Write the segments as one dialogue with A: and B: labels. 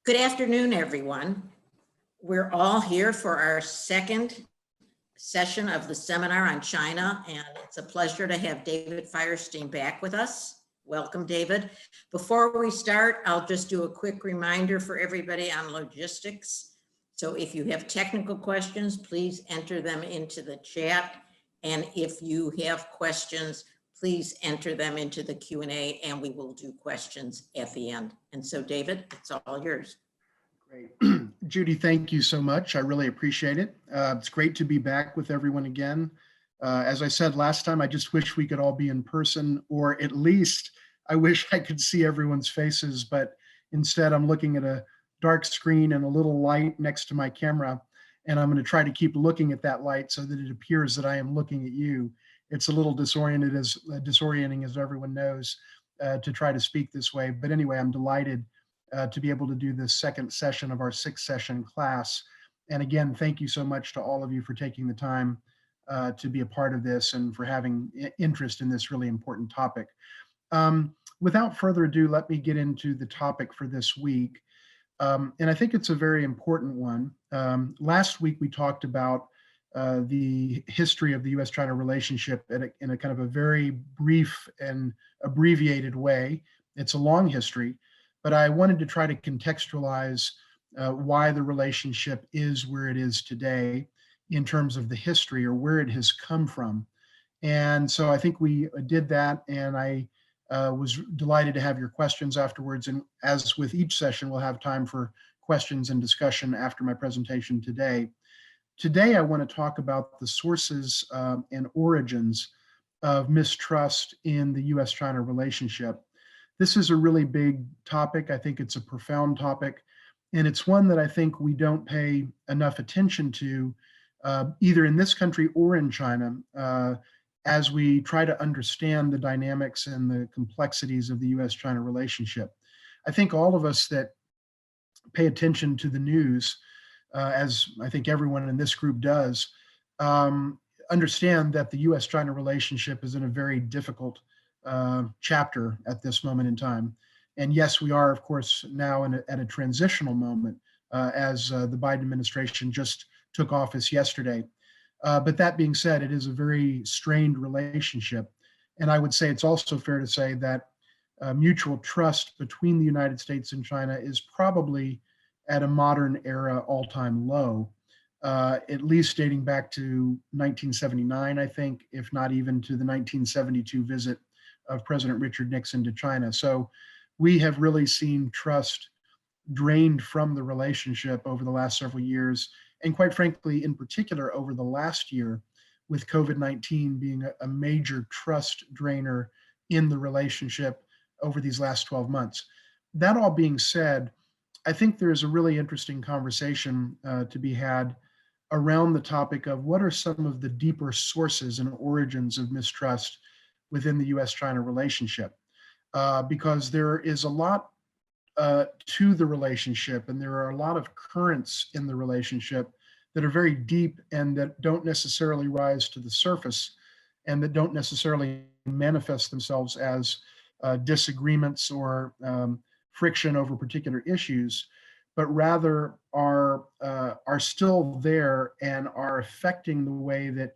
A: Good afternoon, everyone. We're all here for our second session of the seminar on China, and it's a pleasure to have David Firestein back with us. Welcome, David. Before we start, I'll just do a quick reminder for everybody on logistics. So if you have technical questions, please enter them into the chat. And if you have questions, please enter them into the Q&A and we will do questions at the end. And so David, it's all yours.
B: Great. Judy, thank you so much. I really appreciate it. It's great to be back with everyone again. As I said last time, I just wish we could all be in person, or at least I wish I could see everyone's faces, but instead I'm looking at a dark screen and a little light next to my camera, and I'm going to try to keep looking at that light so that it appears that I am looking at you. It's a little disorienting, as everyone knows, to try to speak this way. But anyway, I'm delighted to be able to do this second session of our 6-session class. And again, thank you so much to all of you for taking the time to be a part of this and for having interest in this really important topic. Without further ado, let me get into the topic for this week. And I think it's a very important one. Last week, we talked about the history of the U.S. China relationship in a kind of a very brief and abbreviated way. It's a long history, but I wanted to try to contextualize why the relationship is where it is today in terms of the history or where it has come from. And so I think we did that, and I was delighted to have your questions afterwards. And as with each session, we'll have time for questions and discussion after my presentation today. Today, I want to talk about the sources and origins of mistrust in the U.S. China relationship. This is a really big topic. I think it's a profound topic, and it's one that I think we don't pay enough attention to, either in this country or in China, as we try to understand the dynamics and the complexities of the U.S. China relationship. I think all of us that pay attention to the news, as I think everyone in this group does, understand that the U.S. China relationship is in a very difficult chapter at this moment in time. And yes, we are, of course, now at a transitional moment as the Biden administration just took office yesterday. But that being said, it is a very strained relationship. And I would say it's also fair to say that mutual trust between the United States and China is probably at a modern era all-time low, at least dating back to 1979, I think, if not even to the 1972 visit of President Richard Nixon to China. So we have really seen trust drained from the relationship over the last several years. And quite frankly, in particular, over the last year, with COVID-19 being a major trust drainer in the relationship over these last 12 months. That all being said, I think there's a really interesting conversation to be had around the topic of what are some of the deeper sources and origins of mistrust within the U.S.-China relationship, because there is a lot to the relationship, and there are a lot of currents in the relationship that are very deep and that don't necessarily rise to the surface and that don't necessarily manifest themselves as disagreements or friction over particular issues, but rather are still there and are affecting the way that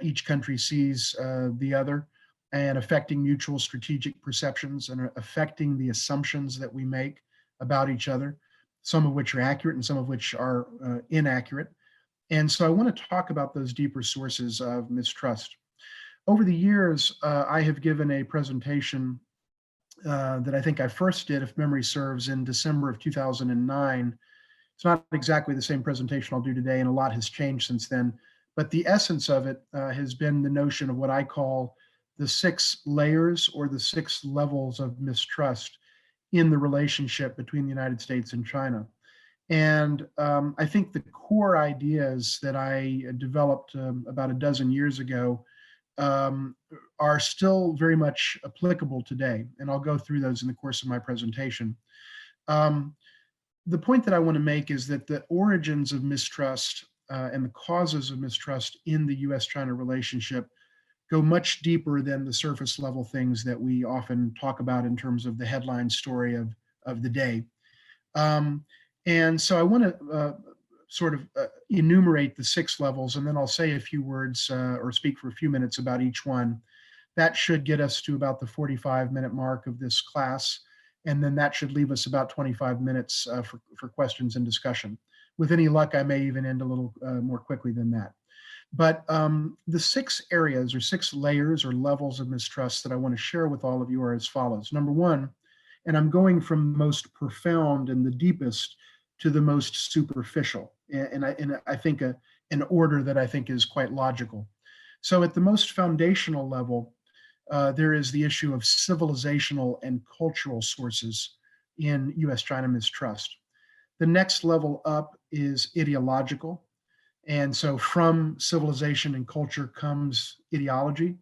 B: each country sees the other, and affecting mutual strategic perceptions and affecting the assumptions that we make about each other, some of which are accurate and some of which are inaccurate. And so I want to talk about those deeper sources of mistrust. Over the years, I have given a presentation that I think I first did, if memory serves, in December of 2009. It's not exactly the same presentation I'll do today, and a lot has changed since then. But the essence of it has been the notion of what I call the 6 layers or the 6 levels of mistrust in the relationship between the United States and China. And I think the core ideas that I developed about a dozen years ago are still very much applicable today. And I'll go through those in the course of my presentation. The point that I want to make is that the origins of mistrust and the causes of mistrust in the U.S.-China relationship go much deeper than the surface level things that we often talk about in terms of the headline story of the day. And so I want to sort of enumerate the 6 levels, and then I'll say a few words or speak for a few minutes about each one. That should get us to about the 45-minute mark of this class, and then that should leave us about 25 minutes for questions and discussion. With any luck, I may even end a little more quickly than that. But the 6 areas or 6 layers or levels of mistrust that I want to share with all of you are as follows. Number 1, and I'm going from the most profound and the deepest to the most superficial, and I think an order that I think is quite logical. So at the most foundational level, there is the issue of civilizational and cultural sources in U.S. China mistrust. The next level up is ideological. And so from civilization and culture comes ideology.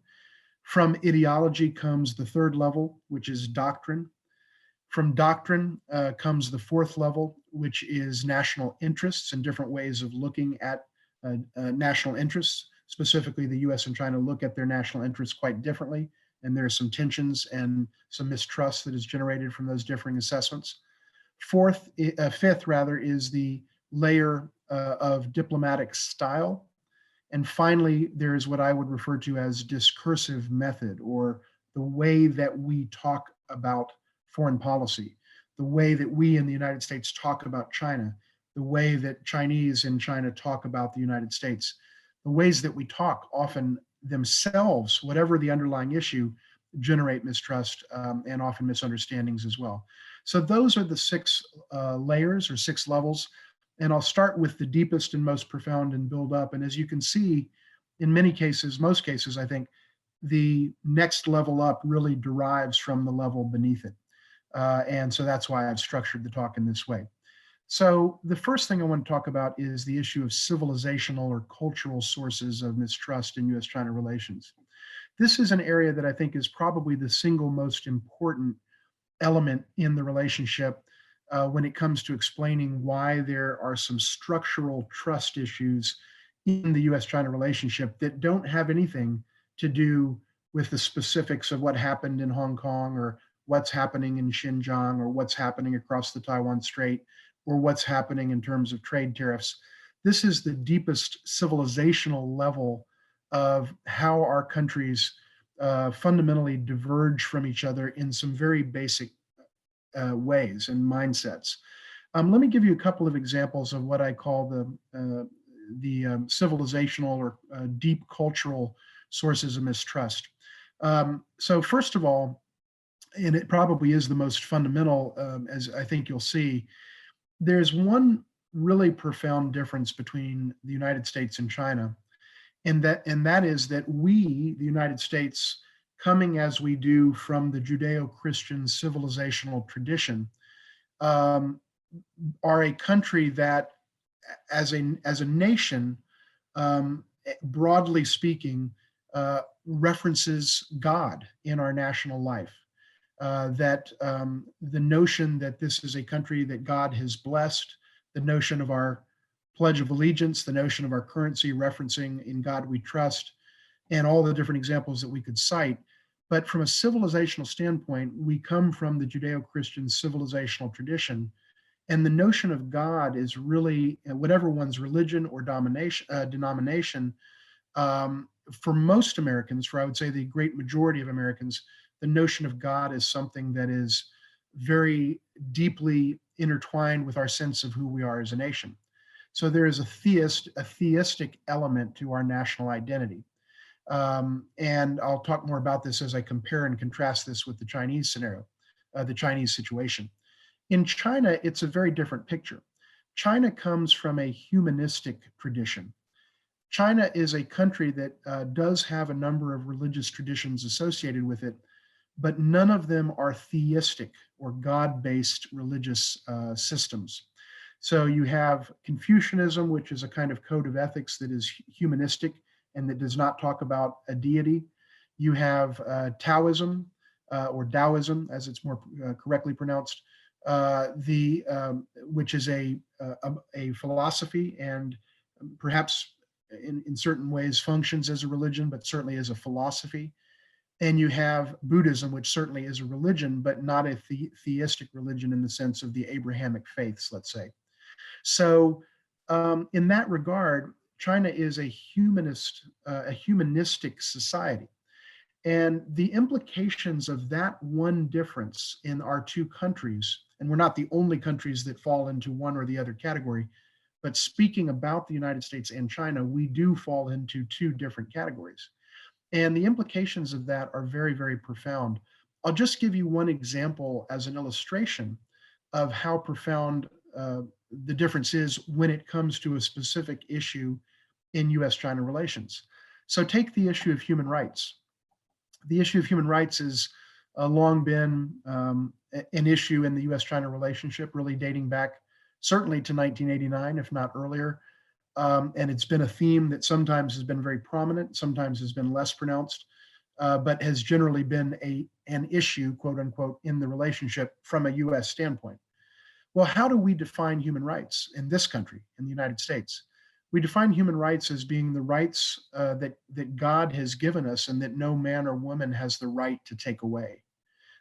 B: From ideology comes the 3rd level, which is doctrine. From doctrine comes the 4th level, which is national interests and different ways of looking at national interests. Specifically, the US and China look at their national interests quite differently, and there are some tensions and some mistrust that is generated from those differing assessments. Fifth rather, is the layer of diplomatic style. And finally, there is what I would refer to as discursive method, or the way that we talk about foreign policy, the way that we in the United States talk about China, the way that Chinese in China talk about the United States. The ways that we talk often themselves, whatever the underlying issue, generate mistrust and often misunderstandings as well. So those are the 6 layers or 6 levels. And I'll start with the deepest and most profound and build up. And as you can see, in many cases, most cases, I think, the next level up really derives from the level beneath it. And so that's why I've structured the talk in this way. So the first thing I want to talk about is the issue of civilizational or cultural sources of mistrust in U.S.-China relations. This is an area that I think is probably the single most important element in the relationship when it comes to explaining why there are some structural trust issues in the US-China relationship that don't have anything to do with the specifics of what happened in Hong Kong, or what's happening in Xinjiang, or what's happening across the Taiwan Strait, or what's happening in terms of trade tariffs. This is the deepest civilizational level of how our countries fundamentally diverge from each other in some very basic ways and mindsets. Let me give you a couple of examples of what I call the civilizational or deep cultural sources of mistrust. So first of all, and it probably is the most fundamental, as I think you'll see, there's one really profound difference between the United States and China, and that is that we, the United States, coming as we do from the Judeo-Christian civilizational tradition, are a country that, as a nation, broadly speaking, references God in our national life. That the notion that this is a country that God has blessed, the notion of our Pledge of Allegiance, the notion of our currency referencing "In God We Trust," and all the different examples that we could cite. But from a civilizational standpoint, we come from the Judeo-Christian civilizational tradition, and the notion of God is really, whatever one's religion or denomination, for most Americans, for I would say the great majority of Americans, the notion of God is something that is very deeply intertwined with our sense of who we are as a nation. So there is a theistic element to our national identity. And I'll talk more about this as I compare and contrast this with the Chinese scenario, the Chinese situation. In China, it's a very different picture. China comes from a humanistic tradition. China is a country that does have a number of religious traditions associated with it, but none of them are theistic or God-based religious systems. So you have Confucianism, which is a kind of code of ethics that is humanistic and that does not talk about a deity. You have Taoism, or Taoism, as it's more correctly pronounced, which is a philosophy and perhaps in certain ways functions as a religion, but certainly as a philosophy. And you have Buddhism, which certainly is a religion, but not a theistic religion in the sense of the Abrahamic faiths, let's say. So in that regard, China is a humanistic society. And the implications of that one difference in our two countries, and we're not the only countries that fall into one or the other category, but speaking about the United States and China, we do fall into two different categories. And the implications of that are very, very profound. I'll just give you one example as an illustration of how profound the difference is when it comes to a specific issue in US China relations. So take the issue of human rights. The issue of human rights has long been an issue in the US China relationship, really dating back certainly to 1989, if not earlier. And it's been a theme that sometimes has been very prominent, sometimes has been less pronounced, but has generally been an issue, quote unquote, in the relationship from a US standpoint. Well, how do we define human rights in this country, in the United States? We define human rights as being the rights that God has given us and that no man or woman has the right to take away.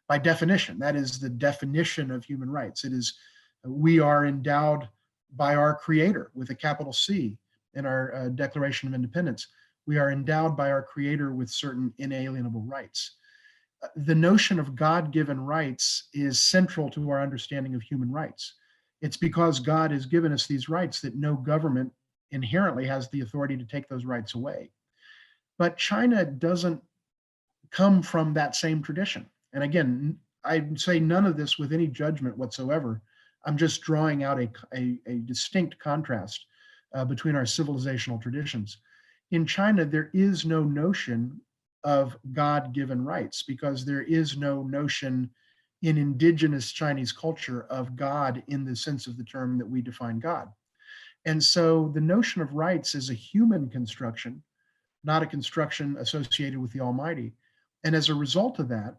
B: By definition, that is the definition of human rights. It is, we are endowed by our Creator with a capital C in our Declaration of Independence. We are endowed by our Creator with certain inalienable rights. The notion of God-given rights is central to our understanding of human rights. It's because God has given us these rights that no government inherently has the authority to take those rights away. But China doesn't come from that same tradition. And again, I say none of this with any judgment whatsoever. I'm just drawing out a distinct contrast between our civilizational traditions. In China, there is no notion of God-given rights because there is no notion in indigenous Chinese culture of God in the sense of the term that we define God. And so the notion of rights is a human construction, not a construction associated with the Almighty. And as a result of that,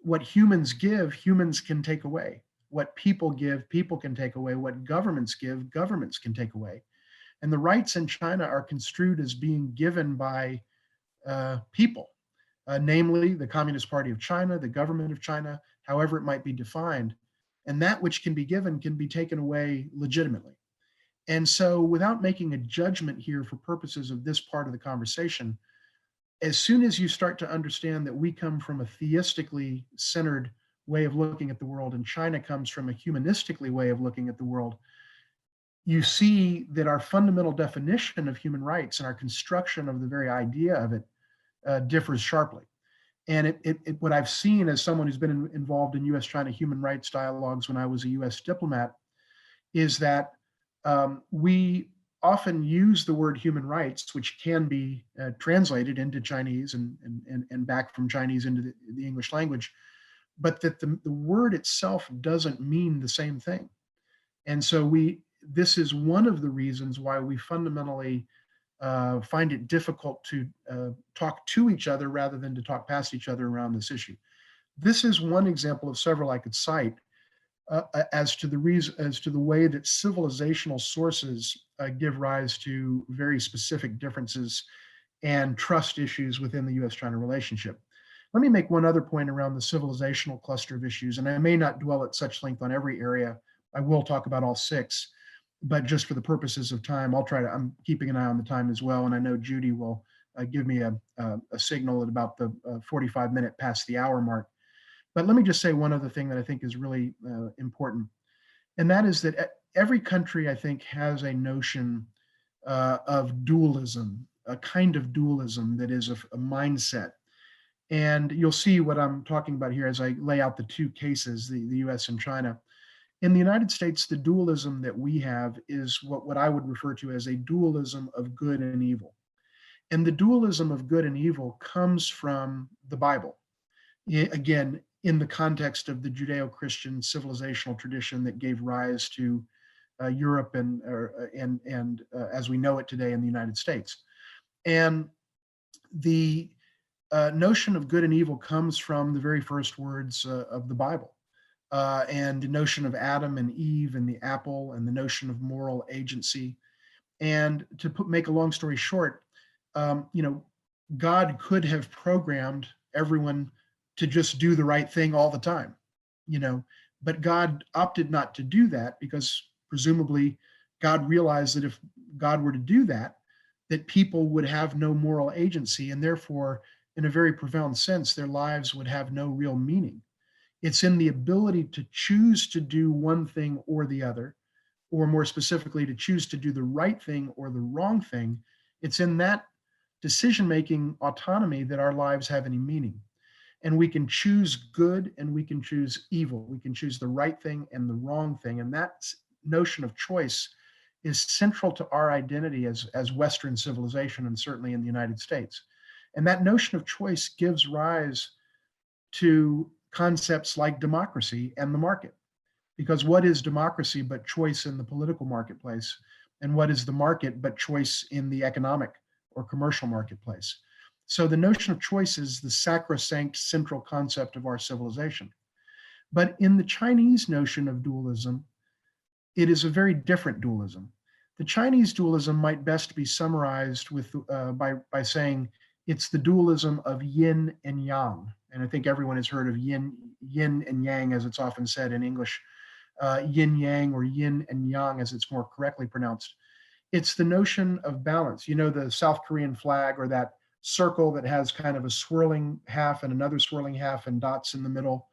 B: what humans give, humans can take away. What people give, people can take away. What governments give, governments can take away. And the rights in China are construed as being given by people, namely the Communist Party of China, the government of China, however it might be defined. And that which can be given can be taken away legitimately. And so without making a judgment here for purposes of this part of the conversation, as soon as you start to understand that we come from a theistically centered way of looking at the world and China comes from a humanistically way of looking at the world, you see that our fundamental definition of human rights and our construction of the very idea of it differs sharply. And what I've seen as someone who's been involved in US China human rights dialogues when I was a US diplomat is that we often use the word human rights, which can be translated into Chinese and back from Chinese into the English language, but that the word itself doesn't mean the same thing. And so this is one of the reasons why we fundamentally find it difficult to talk to each other rather than to talk past each other around this issue. This is one example of several I could cite as to the way that civilizational sources give rise to very specific differences and trust issues within the U.S. China relationship. Let me make one other point around the civilizational cluster of issues, and I may not dwell at such length on every area. I will talk about all six, but just for the purposes of time, I'm keeping an eye on the time as well, and I know Judy will give me a signal at about the 45-minute past the hour mark. But let me just say one other thing that I think is really important, and that is that every country, I think, has a notion of dualism, a kind of dualism that is a mindset. And you'll see what I'm talking about here as I lay out the two cases, the US and China. In the United States, the dualism that we have is what I would refer to as a dualism of good and evil. And the dualism of good and evil comes from the Bible. Again, in the context of the Judeo-Christian civilizational tradition that gave rise to Europe and as we know it today in the United States. And the notion of good and evil comes from the very first words of the Bible. And the notion of Adam and Eve and the apple and the notion of moral agency. And to make a long story short, God could have programmed everyone to just do the right thing all the time, but God opted not to do that because presumably God realized that if God were to do that, that people would have no moral agency, and therefore, in a very profound sense, their lives would have no real meaning. It's in the ability to choose to do one thing or the other, or more specifically, to choose to do the right thing or the wrong thing. It's in that decision-making autonomy that our lives have any meaning. And we can choose good and we can choose evil. We can choose the right thing and the wrong thing. And that notion of choice is central to our identity as Western civilization, and certainly in the United States. And that notion of choice gives rise to concepts like democracy and the market. Because what is democracy but choice in the political marketplace? And what is the market but choice in the economic or commercial marketplace? So the notion of choice is the sacrosanct central concept of our civilization. But in the Chinese notion of dualism, it is a very different dualism. The Chinese dualism might best be summarized by saying it's the dualism of yin and yang. And I think everyone has heard of yin and yang, as it's often said in English, yin yang, or yin and yang as it's more correctly pronounced. It's the notion of balance. You know, the South Korean flag, or that circle that has kind of a swirling half and another swirling half and dots in the middle.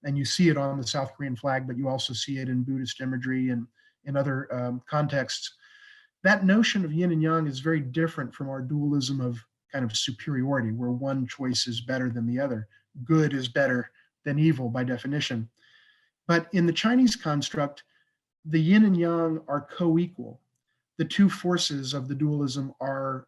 B: And you see it on the South Korean flag, but you also see it in Buddhist imagery and in other contexts. That notion of yin and yang is very different from our dualism of kind of superiority, where one choice is better than the other. Good is better than evil by definition. But in the Chinese construct, the yin and yang are co-equal. The two forces of the dualism are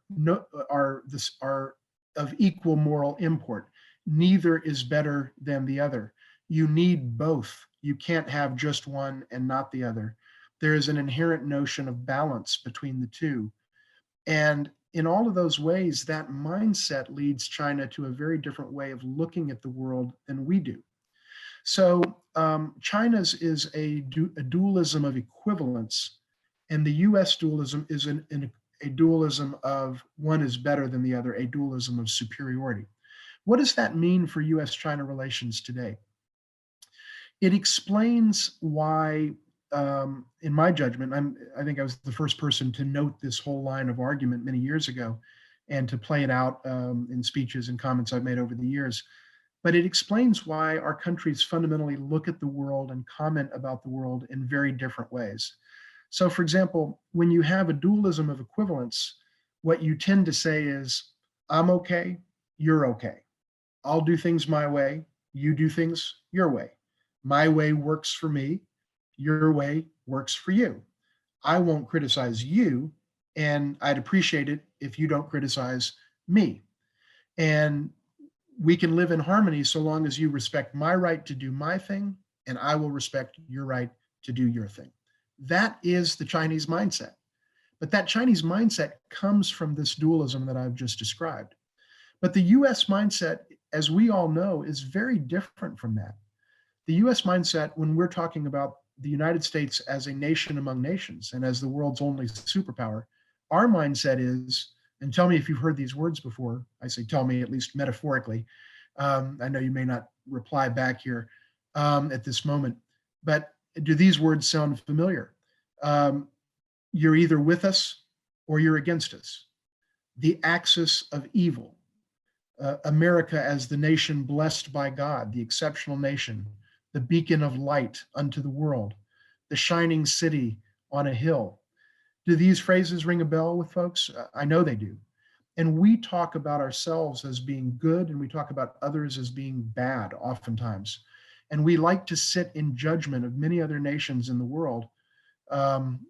B: of equal moral import. Neither is better than the other. You need both. You can't have just one and not the other. There is an inherent notion of balance between the two. And in all of those ways, that mindset leads China to a very different way of looking at the world than we do. So China's is a dualism of equivalence, and the U.S. dualism is a dualism of one is better than the other, a dualism of superiority. What does that mean for U.S. China relations today? It explains why, in my judgment, I think I was the first person to note this whole line of argument many years ago and to play it out in speeches and comments I've made over the years. But it explains why our countries fundamentally look at the world and comment about the world in very different ways. So, for example, when you have a dualism of equivalence, what you tend to say is, I'm okay, you're okay. I'll do things my way, you do things your way. My way works for me, your way works for you. I won't criticize you, and I'd appreciate it if you don't criticize me. And we can live in harmony so long as you respect my right to do my thing, and I will respect your right to do your thing. That is the Chinese mindset. But that Chinese mindset comes from this dualism that I've just described. But the US mindset, as we all know, is very different from that. The US mindset, when we're talking about the United States as a nation among nations and as the world's only superpower, our mindset is, and tell me if you've heard these words before. I say tell me, at least metaphorically. I know you may not reply back here at this moment, but do these words sound familiar? You're either with us or you're against us. The axis of evil. America as the nation blessed by God, the exceptional nation, the beacon of light unto the world, the shining city on a hill. Do these phrases ring a bell with folks? I know they do. And we talk about ourselves as being good, and we talk about others as being bad oftentimes. And we like to sit in judgment of many other nations in the world,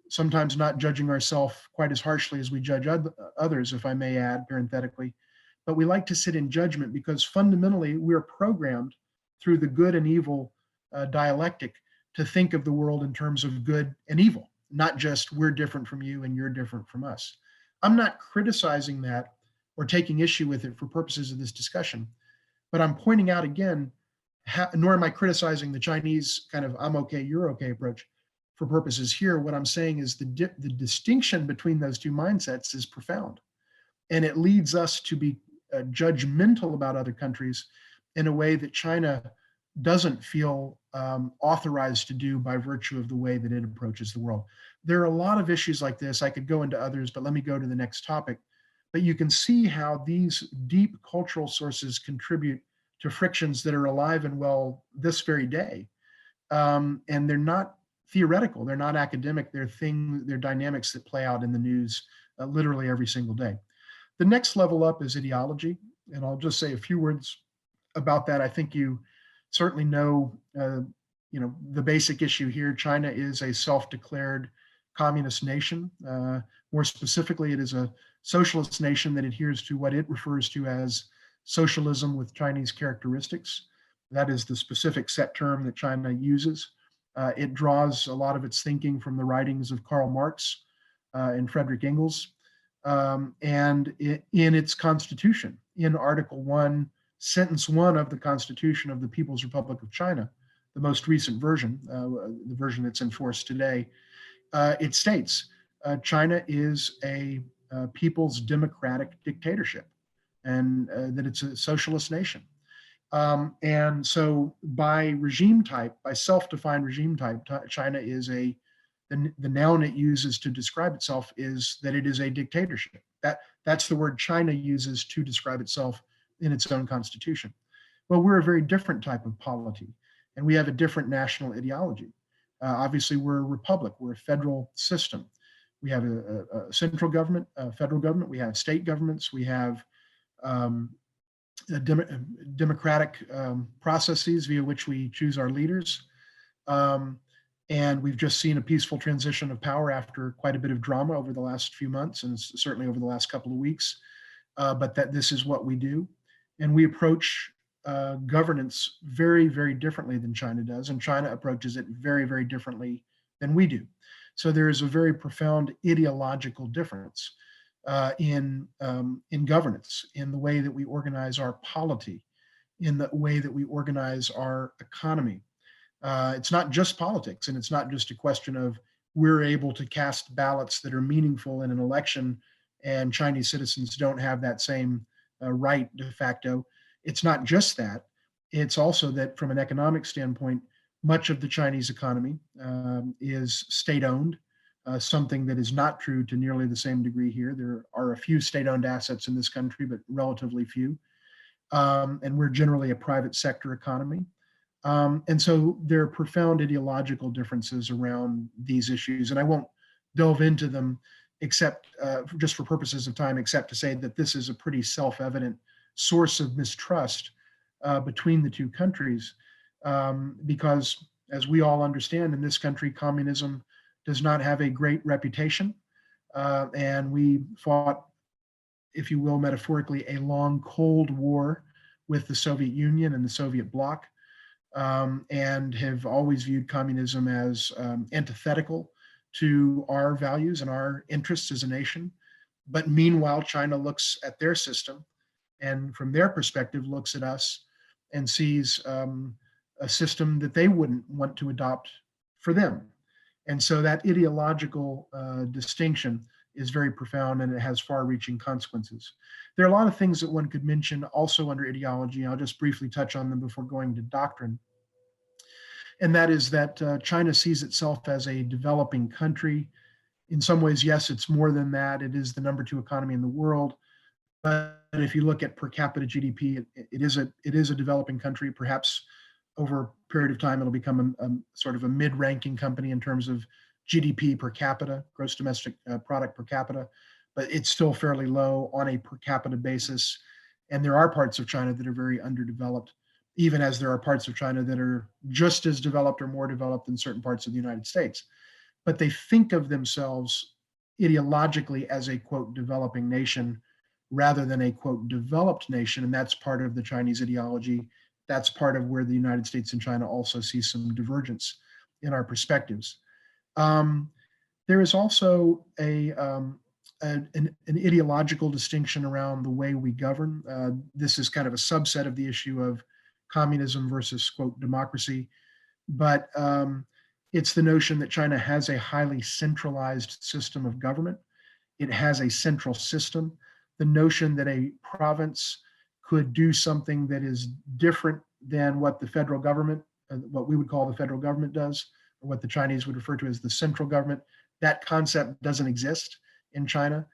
B: sometimes not judging ourselves quite as harshly as we judge others, if I may add parenthetically. But we like to sit in judgment because fundamentally we're programmed through the good and evil dialectic to think of the world in terms of good and evil, not just we're different from you and you're different from us. I'm not criticizing that or taking issue with it for purposes of this discussion, but I'm pointing out again, nor am I criticizing the Chinese kind of I'm okay, you're okay approach for purposes here. What I'm saying is the distinction between those two mindsets is profound. And it leads us to be judgmental about other countries in a way that China doesn't feel authorized to do by virtue of the way that it approaches the world. There are a lot of issues like this. I could go into others, but let me go to the next topic. But you can see how these deep cultural sources contribute to frictions that are alive and well this very day. And they're not theoretical, they're not academic, they're dynamics that play out in the news literally every single day. The next level up is ideology, and I'll just say a few words about that. I think you certainly know, the basic issue here. China is a self-declared communist nation. More specifically, it is a socialist nation that adheres to what it refers to as socialism with Chinese characteristics. That is the specific set term that China uses. It draws a lot of its thinking from the writings of Karl Marx and Friedrich Engels, and in its constitution, in Article 1, Sentence 1 of the Constitution of the People's Republic of China, the most recent version, the version that's in force today, it states China is a people's democratic dictatorship, and that it's a socialist nation. And so by regime type, by self-defined regime type, China is the noun it uses to describe itself is that it is a dictatorship. That's the word China uses to describe itself in its own constitution. Well, we're a very different type of polity, and we have a different national ideology. Obviously, we're a republic, we're a federal system. We have a central government, a federal government, we have state governments, we have democratic processes via which we choose our leaders. And we've just seen a peaceful transition of power after quite a bit of drama over the last few months, and certainly over the last couple of weeks. But that this is what we do. And we approach governance very, very differently than China does, and China approaches it very, very differently than we do. So there is a very profound ideological difference in governance, in the way that we organize our polity, in the way that we organize our economy. It's not just politics, and it's not just a question of we're able to cast ballots that are meaningful in an election, and Chinese citizens don't have that same right de facto. It's not just that. It's also that from an economic standpoint, much of the Chinese economy is state-owned, something that is not true to nearly the same degree here. There are a few state-owned assets in this country, but relatively few. And we're generally a private sector economy. And so there are profound ideological differences around these issues. And I won't delve into them except just for purposes of time, except to say that this is a pretty self-evident source of mistrust between the two countries. Because as we all understand, in this country, communism does not have a great reputation. And we fought, if you will, metaphorically, a long Cold War with the Soviet Union and the Soviet bloc, and have always viewed communism as antithetical to our values and our interests as a nation. But meanwhile, China looks at their system, and from their perspective, looks at us and sees a system that they wouldn't want to adopt for them. And so that ideological distinction is very profound, and it has far-reaching consequences. There are a lot of things that one could mention also under ideology. I'll just briefly touch on them before going to doctrine. And that is that China sees itself as a developing country. In some ways, yes, it's more than that. It is the number 2 economy in the world. But if you look at per capita GDP, it is a developing country. Perhaps over a period of time, it'll become a sort of a mid-ranking company in terms of GDP per capita, gross domestic product per capita, but it's still fairly low on a per capita basis. And there are parts of China that are very underdeveloped, even as there are parts of China that are just as developed or more developed than certain parts of the United States. But they think of themselves ideologically as a, quote, developing nation rather than a, quote, developed nation. And that's part of the Chinese ideology. That's part of where the United States and China also see some divergence in our perspectives. There is also an ideological distinction around the way we govern. This is kind of a subset of the issue of communism versus, quote, democracy. But it's the notion that China has a highly centralized system of government. It has a central system. The notion that a province could do something that is different than what the federal government, what we would call the federal government does, or what the Chinese would refer to as the central government, That concept doesn't exist in China.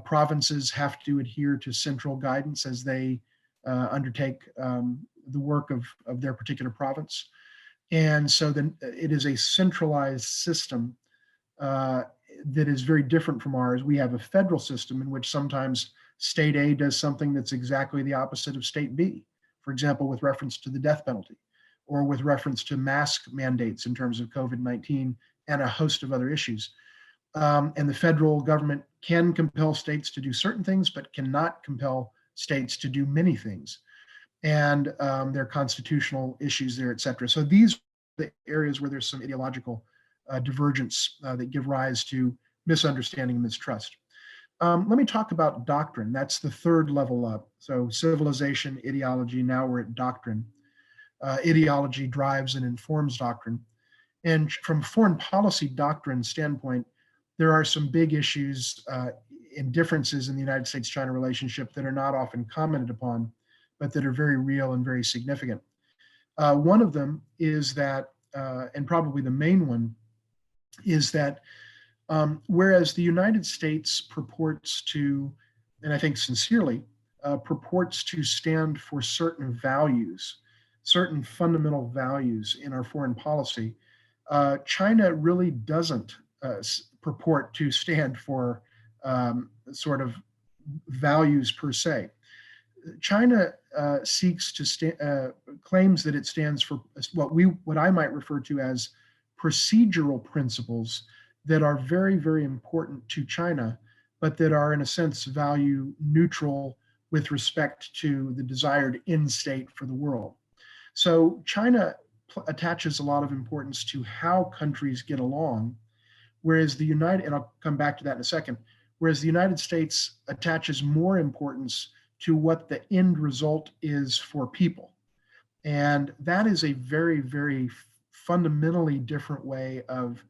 B: Provinces have to adhere to central guidance as they undertake the work of their particular province. And so then it is a centralized system that is very different from ours. We have a federal system in which sometimes state A does something that's exactly the opposite of state B, for example, with reference to the death penalty, or with reference to mask mandates in terms of COVID-19 and a host of other issues. And the federal government can compel states to do certain things, but cannot compel states to do many things. And there are constitutional issues there, et cetera. So these are the areas where there's some ideological divergence that give rise to misunderstanding and mistrust. Let me talk about doctrine. That's the third level up. So civilization, ideology, now we're at doctrine. Ideology drives and informs doctrine. And from foreign policy doctrine standpoint, there are some big issues and differences in the United States-China relationship that are not often commented upon, but that are very real and very significant. One of them is that, and probably the main one, is that whereas the United States purports to, and I think sincerely, purports to stand for certain values, certain fundamental values in our foreign policy, China really doesn't purport to stand for sort of values per se. China seeks to claims that it stands for what I might refer to as procedural principles that are very, very important to China, but that are in a sense value neutral with respect to the desired end state for the world. So China attaches a lot of importance to how countries get along, whereas the United, and I'll come back to that in a second, whereas the United States attaches more importance to what the end result is for people. And that is a very, very fundamentally different way of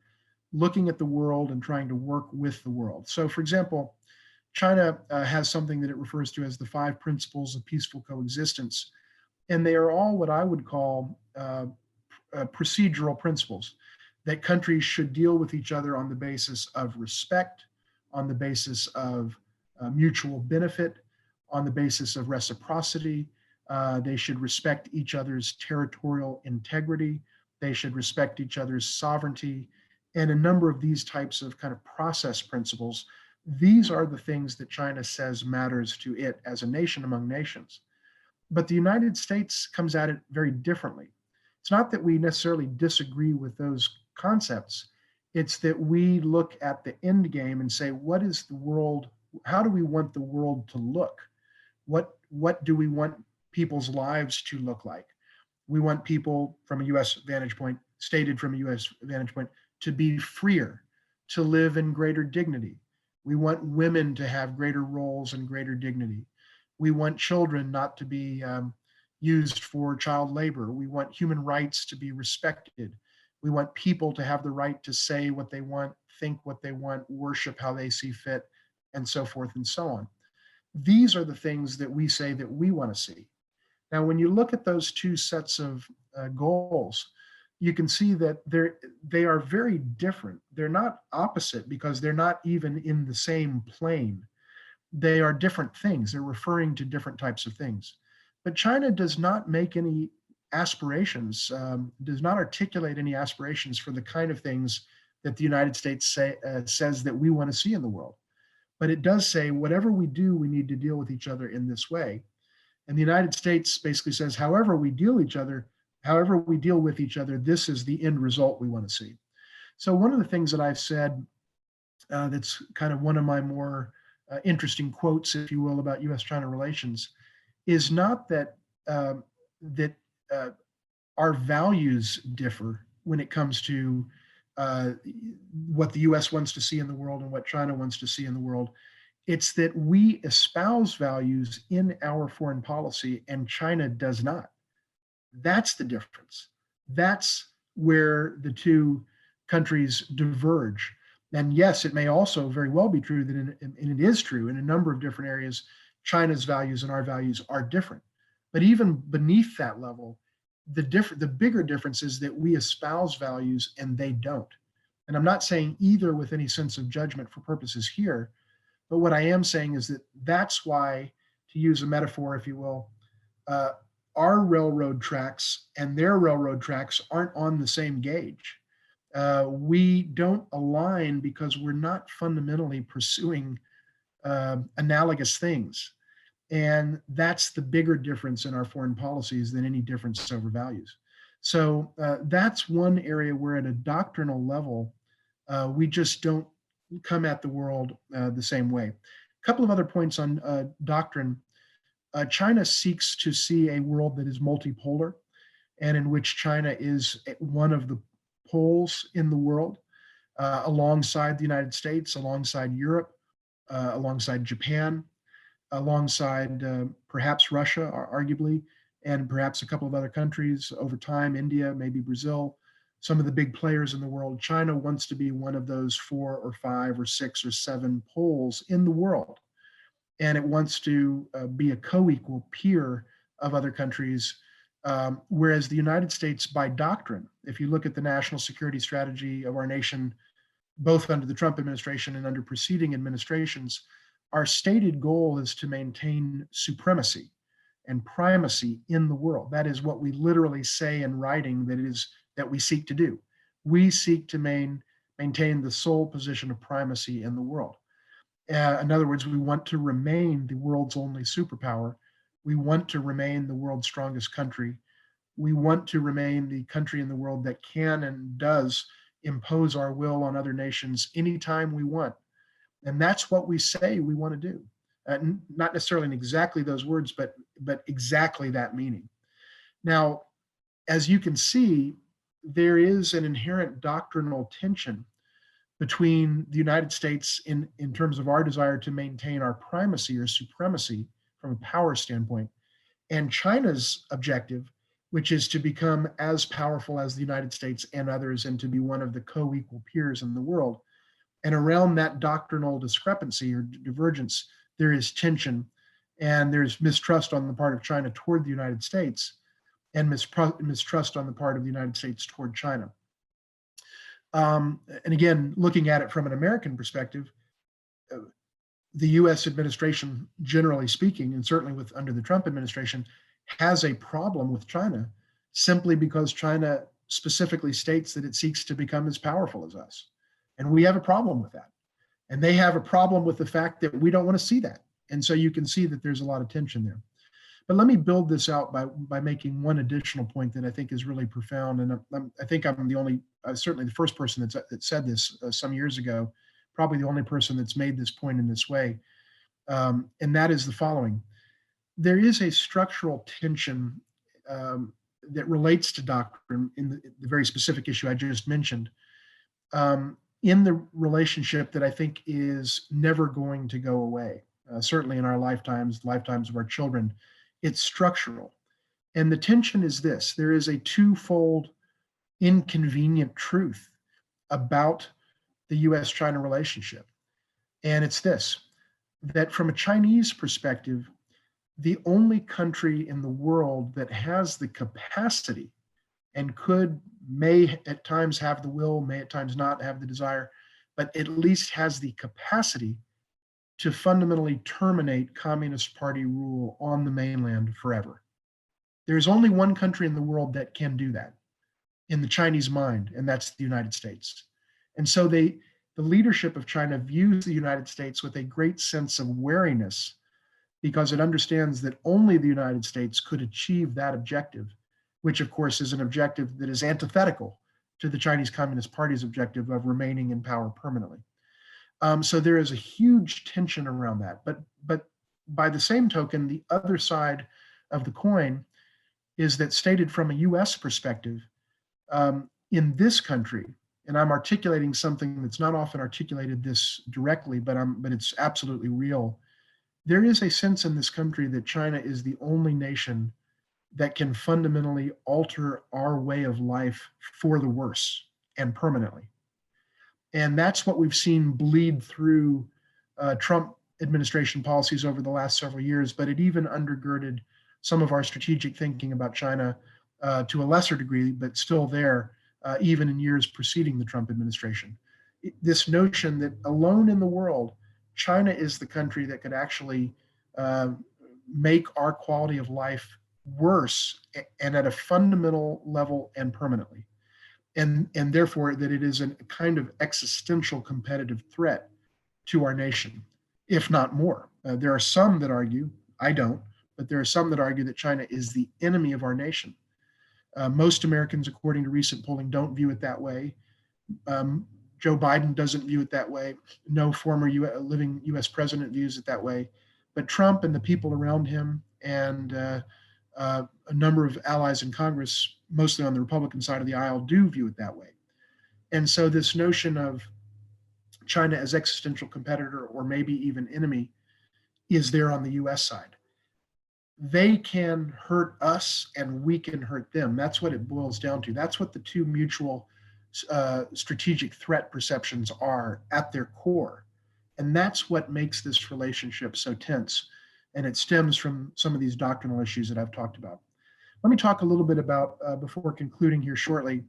B: looking at the world and trying to work with the world. So for example, China has something that it refers to as the 5 principles of peaceful coexistence. And they are all what I would call procedural principles, that countries should deal with each other on the basis of respect, on the basis of mutual benefit, on the basis of reciprocity. They should respect each other's territorial integrity. They should respect each other's sovereignty. And a number of these types of kind of process principles, these are the things that China says matters to it as a nation among nations. But the United States comes at it very differently. It's not that we necessarily disagree with those concepts. It's that we look at the end game and say, what is the world? How do we want the world to look? What do we want people's lives to look like? We want people from a US vantage point, stated from a US vantage point, to be freer, to live in greater dignity. We want women to have greater roles and greater dignity. We want children not to be used for child labor. We want human rights to be respected. We want people to have the right to say what they want, think what they want, worship how they see fit, and so forth and so on. These are the things that we say that we want to see. Now, when you look at those two sets of goals, you can see that they are very different. They're not opposite because they're not even in the same plane. They are different things. They're referring to different types of things. But China does not make any aspirations, does not articulate any aspirations for the kind of things that the United States says that we want to see in the world. But it does say, whatever we do, we need to deal with each other in this way. And the United States basically says, however we deal with each other, this is the end result we want to see. So one of the things that I've said that's kind of one of my more interesting quotes, if you will, about U.S. China relations is not that our values differ when it comes to what the U.S. wants to see in the world and what China wants to see in the world. It's that we espouse values in our foreign policy and China does not. That's the difference. That's where the two countries diverge. And yes, it may also very well be true that, and it is true in a number of different areas, China's values and our values are different. But even beneath that level, the bigger difference is that we espouse values and they don't. And I'm not saying either with any sense of judgment for purposes here, but what I am saying is that that's why, to use a metaphor, if you will, uh, our railroad tracks and their railroad tracks aren't on the same gauge. We don't align because we're not fundamentally pursuing analogous things. And that's the bigger difference in our foreign policies than any difference over values. So that's one area where at a doctrinal level, we just don't come at the world the same way. A couple of other points on doctrine. China seeks to see a world that is multipolar and in which China is one of the poles in the world, alongside the United States, alongside Europe, alongside Japan, alongside perhaps Russia, arguably, and perhaps a couple of other countries over time, India, maybe Brazil, some of the big players in the world. China wants to be one of those 4 or 5 or 6 or 7 poles in the world. And it wants to be a co-equal peer of other countries. Whereas the United States, by doctrine, if you look at the national security strategy of our nation, both under the Trump administration and under preceding administrations, our stated goal is to maintain supremacy and primacy in the world. That is what we literally say in writing that we seek to do. We seek to maintain the sole position of primacy in the world. In other words, we want to remain the world's only superpower. We want to remain the world's strongest country. We want to remain the country in the world that can and does impose our will on other nations anytime we want. And that's what we say we want to do. Not necessarily in exactly those words, but exactly that meaning. Now, as you can see, there is an inherent doctrinal tension between the United States in terms of our desire to maintain our primacy or supremacy from a power standpoint, and China's objective, which is to become as powerful as the United States and others and to be one of the co-equal peers in the world. And around that doctrinal discrepancy or divergence, there is tension and there's mistrust on the part of China toward the United States and mistrust on the part of the United States toward China. And again, looking at it from an American perspective, the US administration, generally speaking, and certainly under the Trump administration, has a problem with China simply because China specifically states that it seeks to become as powerful as us. And we have a problem with that. And they have a problem with the fact that we don't want to see that. And so you can see that there's a lot of tension there. But let me build this out by making one additional point that I think is really profound. And I think I'm the only, certainly the first person that said this some years ago, probably the only person that's made this point in this way. And that is the following. There is a structural tension that relates to doctrine in the very specific issue I just mentioned, in the relationship that I think is never going to go away, certainly in our lifetimes of our children. It's structural. And the tension is this: there is a twofold inconvenient truth about the U.S. China relationship. And it's this, that from a Chinese perspective, the only country in the world that has the capacity and may at times have the will, may at times not have the desire, but at least has the capacity to fundamentally terminate Communist Party rule on the mainland forever. There's only one country in the world that can do that in the Chinese mind, and that's the United States. And so the leadership of China views the United States with a great sense of wariness because it understands that only the United States could achieve that objective, which of course is an objective that is antithetical to the Chinese Communist Party's objective of remaining in power permanently. So there is a huge tension around that. But by the same token, the other side of the coin is that, stated from a US perspective, in this country, and I'm articulating something that's not often articulated this directly, but it's absolutely real. There is a sense in this country that China is the only nation that can fundamentally alter our way of life for the worse and permanently. And that's what we've seen bleed through Trump administration policies over the last several years, but it even undergirded some of our strategic thinking about China to a lesser degree, but still there even in years preceding the Trump administration. This notion that alone in the world, China is the country that could actually make our quality of life worse and at a fundamental level and permanently. And therefore that it is a kind of existential competitive threat to our nation, if not more. There are some that argue, I don't, but there are some that argue that China is the enemy of our nation. Most Americans, according to recent polling, don't view it that way. Joe Biden doesn't view it that way. No former living US president views it that way. But Trump and the people around him and a number of allies in Congress, mostly on the Republican side of the aisle, do view it that way. And so this notion of China as existential competitor or maybe even enemy is there on the US side. They can hurt us and we can hurt them. That's what it boils down to. That's what the two mutual strategic threat perceptions are at their core. And that's what makes this relationship so tense. And it stems from some of these doctrinal issues that I've talked about. Let me talk a little bit about, before concluding here shortly,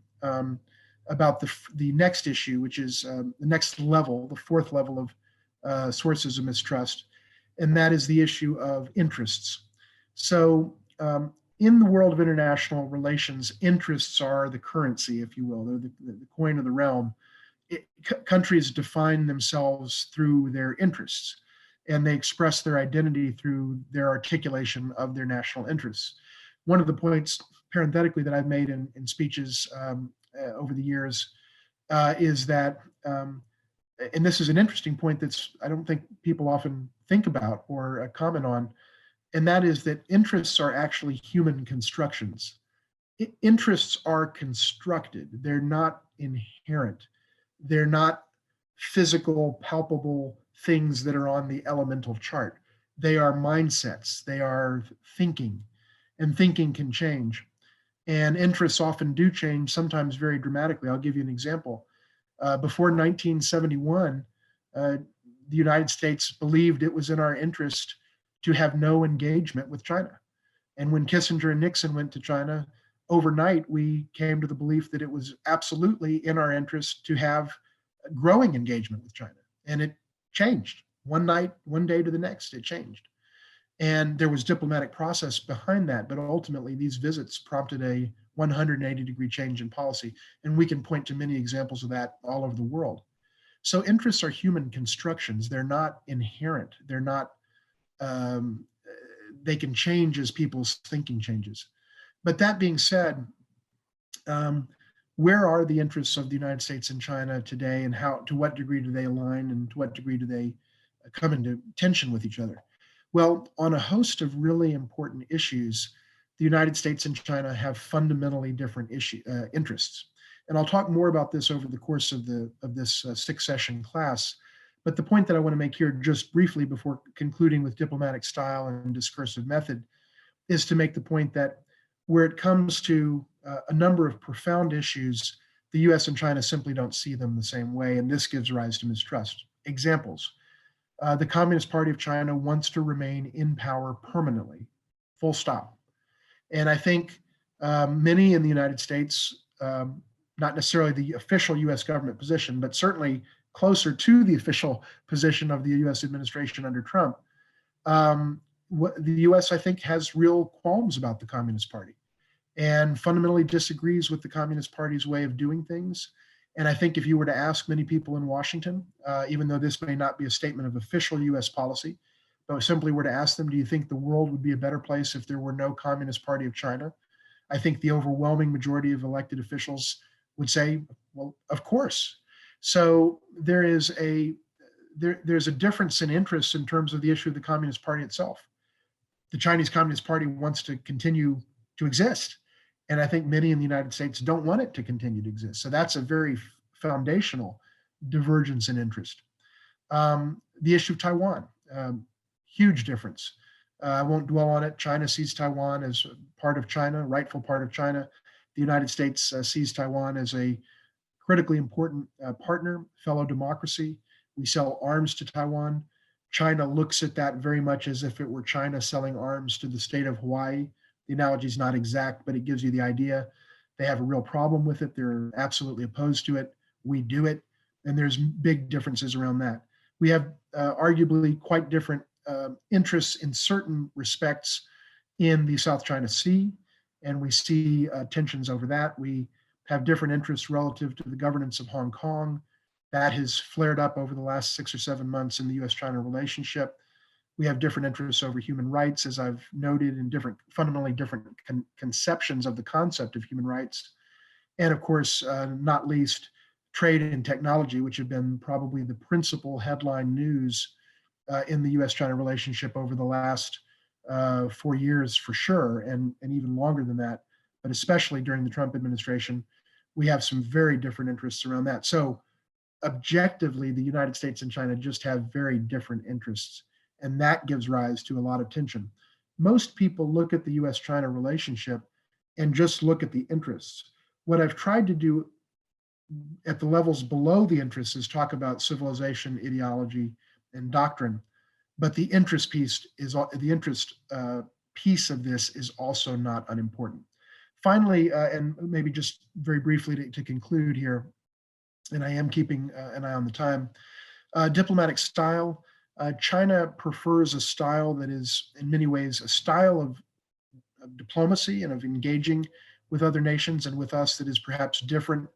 B: about the next issue, which is the next level, the fourth level of sources of mistrust, and that is the issue of interests. So in the world of international relations, interests are the currency, if you will. They're the coin of the realm. Countries define themselves through their interests, and they express their identity through their articulation of their national interests. One of the points, parenthetically, that I've made in speeches over the years is that, and this is an interesting point that's I don't think people often think about or comment on, and that is that interests are actually human constructions. Interests are constructed. They're not inherent. They're not physical, palpable things that are on the elemental chart. They are mindsets. They are thinking, and thinking can change. And interests often do change, sometimes very dramatically. I'll give you an example. Before 1971, the United States believed it was in our interest to have no engagement with China. And when Kissinger and Nixon went to China, overnight we came to the belief that it was absolutely in our interest to have a growing engagement with China. And it changed. One night, one day to the next, it changed. And there was diplomatic process behind that, but ultimately these visits prompted a 180-degree change in policy. And we can point to many examples of that all over the world. So interests are human constructions. They're not inherent. They're not, they can change as people's thinking changes. But that being said, where are the interests of the United States and China today, and how, to what degree do they align, and to what degree do they come into tension with each other? Well, on a host of really important issues, the United States and China have fundamentally different interests. And I'll talk more about this over the course of this six-session class. But the point that I want to make here just briefly before concluding with diplomatic style and discursive method is to make the point that where it comes to a number of profound issues, the US and China simply don't see them the same way, and this gives rise to mistrust. Examples. The Communist Party of China wants to remain in power permanently, full stop. And I think many in the United States, not necessarily the official US government position, but certainly closer to the official position of the US administration under Trump, the US, I think, has real qualms about the Communist Party and fundamentally disagrees with the Communist Party's way of doing things. And I think if you were to ask many people in Washington, even though this may not be a statement of official US policy, but simply were to ask them, do you think the world would be a better place if there were no Communist Party of China? I think the overwhelming majority of elected officials would say, well, of course. So there's a difference in interests in terms of the issue of the Communist Party itself. The Chinese Communist Party wants to continue to exist. And I think many in the United States don't want it to continue to exist. So that's a very foundational divergence in interest. The issue of Taiwan, huge difference. I won't dwell on it. China sees Taiwan as part of China, rightful part of China. The United States sees Taiwan as a critically important partner, fellow democracy. We sell arms to Taiwan. China looks at that very much as if it were China selling arms to the state of Hawaii. The analogy is not exact, but it gives you the idea. they have a real problem with it. They're absolutely opposed to it. We do it. And there's big differences around that. We have arguably quite different interests in certain respects in the South China Sea, and we see tensions over that. We have different interests relative to the governance of Hong Kong. That has flared up over the last 6 or 7 months in the U.S. China relationship. We have different interests over human rights, as I've noted, in fundamentally different conceptions of the concept of human rights. And of course, not least, trade and technology, which have been probably the principal headline news in the U.S. China relationship over the last 4 years for sure, and even longer than that, but especially during the Trump administration. We have some very different interests around that. So objectively, the United States and China just have very different interests, and that gives rise to a lot of tension. Most people look at the U.S.-China relationship and just look at the interests. What I've tried to do at the levels below the interests is talk about civilization, ideology, and doctrine, but the interest piece of this is also not unimportant. Finally, and maybe just very briefly to conclude here, and I am keeping an eye on the time, diplomatic style. China prefers a style that is in many ways a style of diplomacy and of engaging with other nations and with us that is perhaps different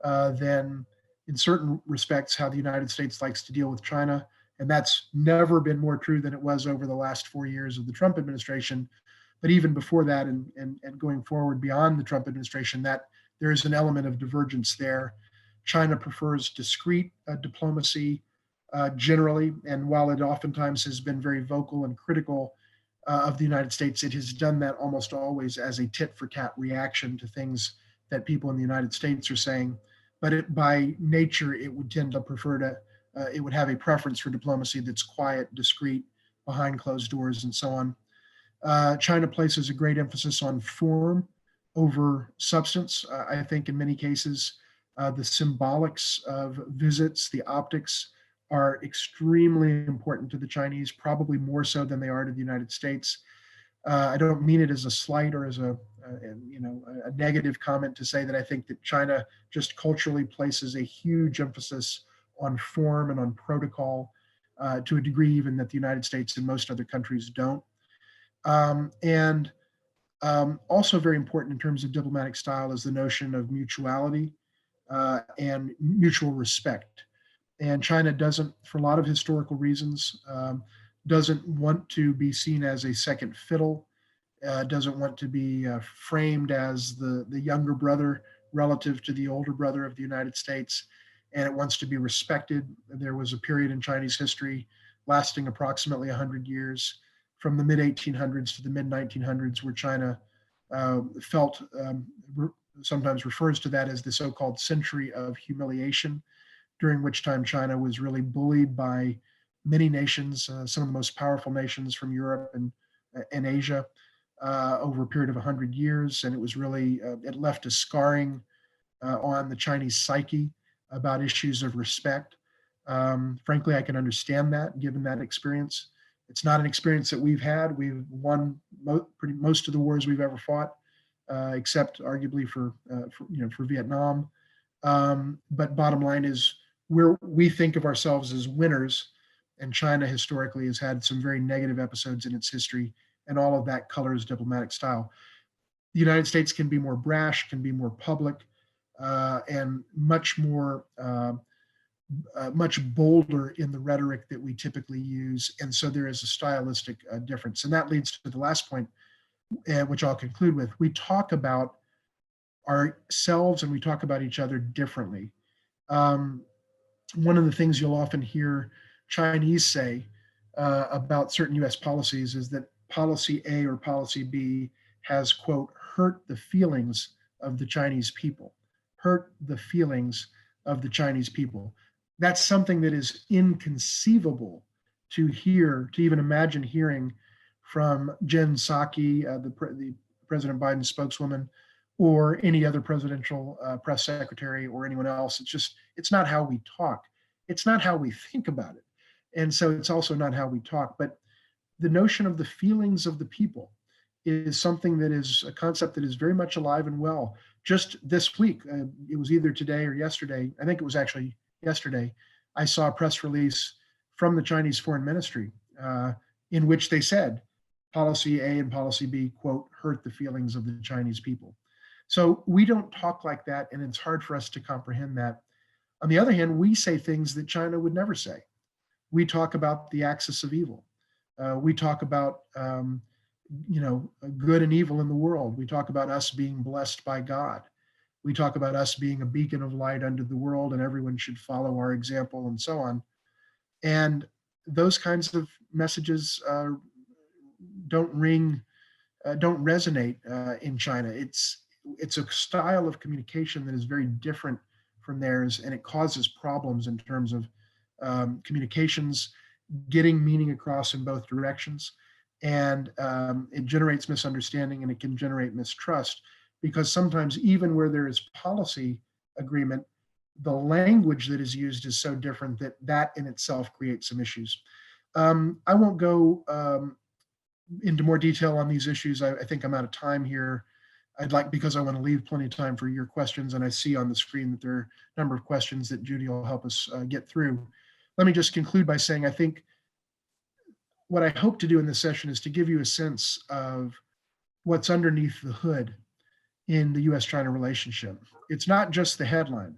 B: than in certain respects how the United States likes to deal with China. And that's never been more true than it was over the last 4 years of the Trump administration. But even before that and going forward beyond the Trump administration, that there is an element of divergence there. China prefers discrete diplomacy generally, and while it oftentimes has been very vocal and critical of the United States, it has done that almost always as a tit-for-tat reaction to things that people in the United States are saying. But by nature, it would tend to prefer to, it would have a preference for diplomacy that's quiet, discreet, behind closed doors, and so on. China places a great emphasis on form over substance. I think in many cases, the symbolics of visits, the optics, are extremely important to the Chinese, probably more so than they are to the United States. I don't mean it as a slight or as a negative comment to say that I think that China just culturally places a huge emphasis on form and on protocol to a degree even that the United States and most other countries don't. Also very important in terms of diplomatic style is the notion of mutuality and mutual respect. And China doesn't, for a lot of historical reasons, doesn't want to be seen as a second fiddle, doesn't want to be framed as the younger brother relative to the older brother of the United States, and it wants to be respected. There was a period in Chinese history lasting approximately 100 years, from the mid-1800s to the mid-1900s, where China sometimes refers to that as the so-called century of humiliation, during which time China was really bullied by many nations, some of the most powerful nations from Europe and Asia over a period of 100 years. And it was really, it left a scarring on the Chinese psyche about issues of respect. Frankly, I can understand that, given that experience. It's not an experience that we've had. We've won most of the wars we've ever fought, except arguably for Vietnam. But bottom line is, we think of ourselves as winners, and China historically has had some very negative episodes in its history, and all of that colors diplomatic style. The United States can be more brash, can be more public, and much bolder in the rhetoric that we typically use. And so there is a stylistic difference. And that leads to the last point, which I'll conclude with. We talk about ourselves and we talk about each other differently. One of the things you'll often hear Chinese say about certain US policies is that policy A or policy B has, quote, hurt the feelings of the Chinese people, hurt the feelings of the Chinese people. That's something that is inconceivable to hear, to even imagine hearing from Jen Psaki, the President Biden spokeswoman, or any other presidential press secretary or anyone else. It's not how we talk. It's not how we think about it. And so it's also not how we talk. But the notion of the feelings of the people is something that is a concept that is very much alive and well. Just this week, it was either today or yesterday, I think it was actually yesterday, I saw a press release from the Chinese Foreign Ministry in which they said policy A and policy B, quote, hurt the feelings of the Chinese people. So we don't talk like that, and it's hard for us to comprehend that. On the other hand, we say things that China would never say. We talk about the axis of evil. We talk about good and evil in the world. We talk about us being blessed by God. We talk about us being a beacon of light unto the world, and everyone should follow our example, and so on. And those kinds of messages don't resonate in China. It's a style of communication that is very different from theirs, and it causes problems in terms of communications getting meaning across in both directions. And it generates misunderstanding, and it can generate mistrust, because sometimes even where there is policy agreement, the language that is used is so different that that in itself creates some issues. I won't go into more detail on these issues. I think I'm out of time here. Because I want to leave plenty of time for your questions, and I see on the screen that there are a number of questions that Judy will help us get through. Let me just conclude by saying, I think what I hope to do in this session is to give you a sense of what's underneath the hood in the U.S. China relationship. It's not just the headline.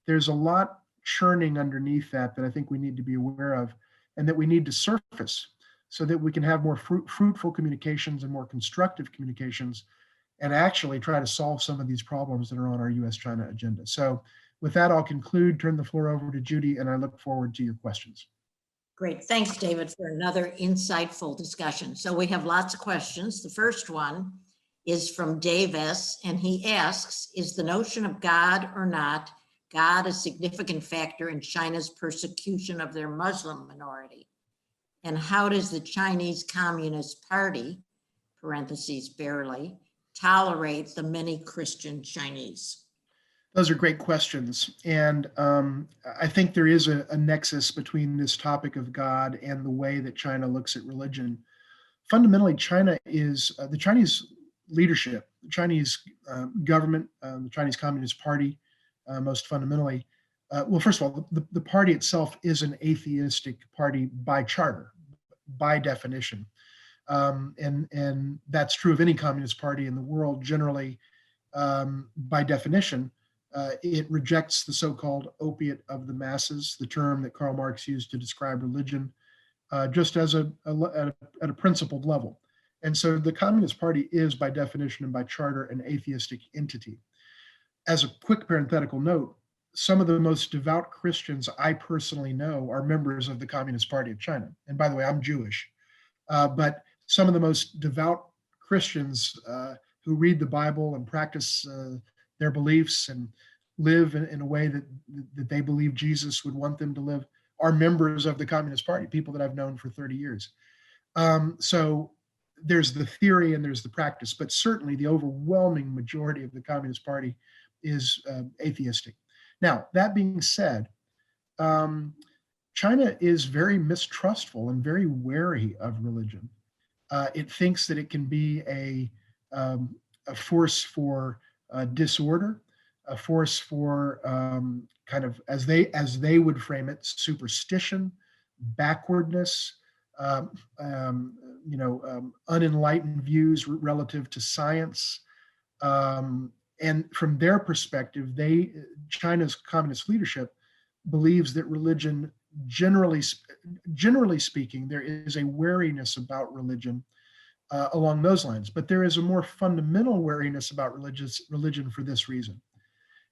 B: There's a lot churning underneath that I think we need to be aware of, and that we need to surface so that we can have more fruitful communications and more constructive communications, and actually try to solve some of these problems that are on our U.S.-China agenda. So with that, I'll conclude, turn the floor over to Judy, and I look forward to your questions.
A: Great. Thanks, David, for another insightful discussion. So we have lots of questions. The first one is from Dave S., and he asks, is the notion of God or not God a significant factor in China's persecution of their Muslim minority? And how does the Chinese Communist Party, parentheses barely, tolerate the many Christian Chinese?
B: Those are great questions. And I think there is a nexus between this topic of God and the way that China looks at religion. Fundamentally, China is the Chinese leadership, the Chinese government, the Chinese Communist Party, most fundamentally. Well, first of all, the party itself is an atheistic party by charter, by definition. And that's true of any communist party in the world. Generally, by definition, it rejects the so-called opiate of the masses, the term that Karl Marx used to describe religion, just as at a principled level. And so the Communist Party is, by definition and by charter, an atheistic entity. As a quick parenthetical note, some of the most devout Christians I personally know are members of the Communist Party of China. And by the way, I'm Jewish. But some of the most devout Christians who read the Bible and practice their beliefs and live in a way that they believe Jesus would want them to live are members of the Communist Party, people that I've known for 30 years. So there's the theory and there's the practice, but certainly the overwhelming majority of the Communist Party is atheistic. Now, that being said, China is very mistrustful and very wary of religion. It thinks that it can be a force for disorder, a force for kind of, as they would frame it, superstition, backwardness, unenlightened views relative to science. And from their perspective, China's communist leadership believes that religion, generally speaking, there is a wariness about religion along those lines. But there is a more fundamental wariness about religion for this reason.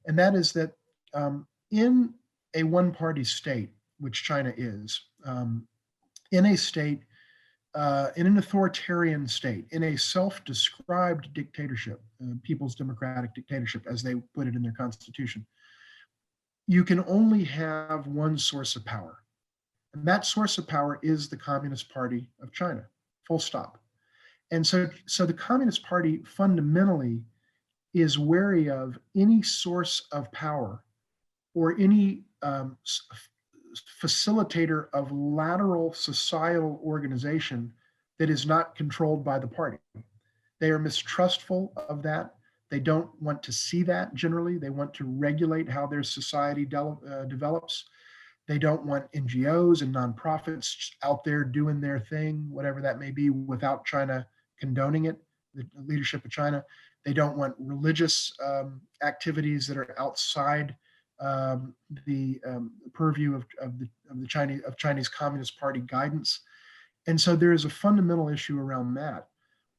B: And that is that in a one-party state, which China is, in a state, in an authoritarian state, in a self-described dictatorship, People's Democratic Dictatorship, as they put it in their constitution, you can only have one source of power. And that source of power is the Communist Party of China, full stop. And so the Communist Party fundamentally is wary of any source of power or any facilitator of lateral societal organization that is not controlled by the party. They are mistrustful of that. They don't want to see that generally. They want to regulate how their society develops. They don't want NGOs and nonprofits out there doing their thing, whatever that may be, without China condoning it, the leadership of China. They don't want religious activities that are outside the purview of the Chinese Communist Party guidance. And so there is a fundamental issue around that.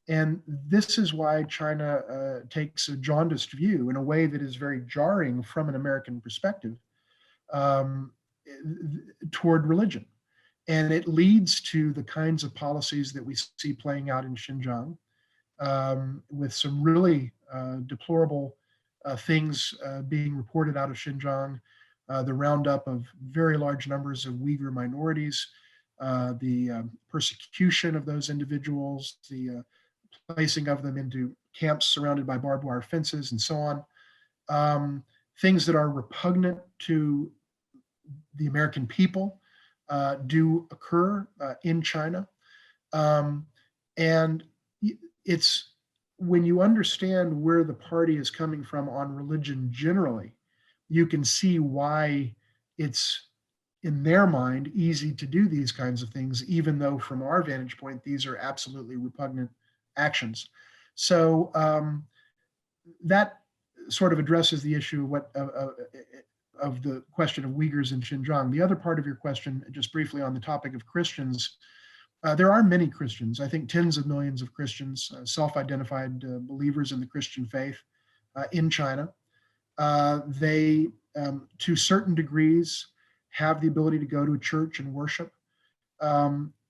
B: And this is why China takes a jaundiced view in a way that is very jarring from an American perspective um, toward religion. And it leads to the kinds of policies that we see playing out in Xinjiang, with some really deplorable things being reported out of Xinjiang, the roundup of very large numbers of Uyghur minorities, the persecution of those individuals, the placing of them into camps surrounded by barbed wire fences and so on. Things that are repugnant to the American people do occur in China. And it's when you understand where the party is coming from on religion generally, you can see why it's in their mind easy to do these kinds of things, even though from our vantage point, these are absolutely repugnant actions. So that sort of addresses the issue of the question of Uyghurs in Xinjiang. The other part of your question, just briefly on the topic of Christians, there are many Christians, I think tens of millions of Christians, self-identified believers in the Christian faith in China. They, to certain degrees, have the ability to go to a church and worship.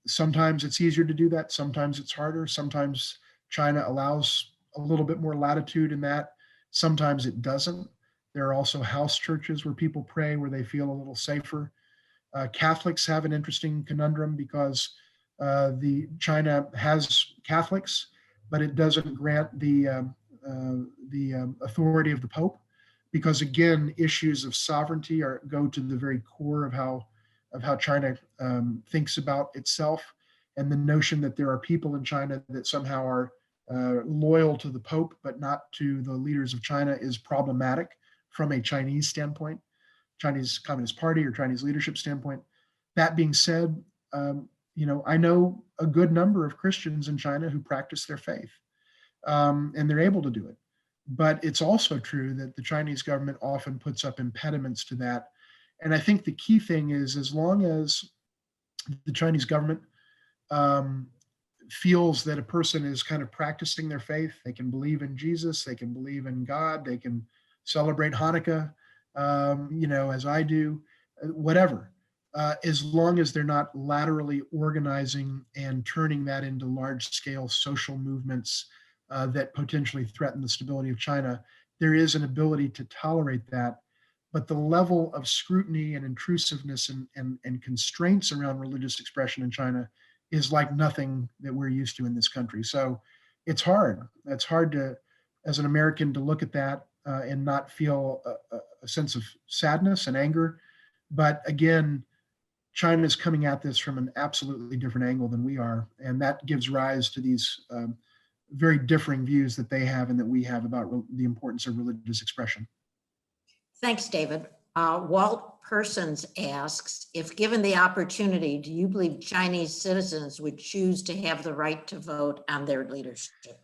B: Sometimes it's easier to do that. Sometimes it's harder. Sometimes China allows a little bit more latitude in that. Sometimes it doesn't. There are also house churches where people pray where they feel a little safer. Catholics have an interesting conundrum because the China has Catholics, but it doesn't grant the authority of the Pope, because again, issues of sovereignty go to the very core of how China thinks about itself, and the notion that there are people in China that somehow are loyal to the Pope but not to the leaders of China is problematic from a Chinese standpoint, Chinese Communist Party or Chinese leadership standpoint. That being said, I know a good number of Christians in China who practice their faith, and they're able to do it. But it's also true that the Chinese government often puts up impediments to that. And I think the key thing is, as long as the Chinese government feels that a person is kind of practicing their faith, they can believe in Jesus, they can believe in God, they can celebrate Hanukkah, as I do, whatever. As long as they're not laterally organizing and turning that into large-scale social movements that potentially threaten the stability of China, there is an ability to tolerate that. But the level of scrutiny and intrusiveness and constraints around religious expression in China is like nothing that we're used to in this country. So it's hard. It's hard to, as an American, to look at that and not feel a sense of sadness and anger. But again, China is coming at this from an absolutely different angle than we are. And that gives rise to these very differing views that they have and that we have about the importance of religious expression.
A: Thanks, David. Walt Persons asks, if given the opportunity, do you believe Chinese citizens would choose to have the right to vote on their leadership?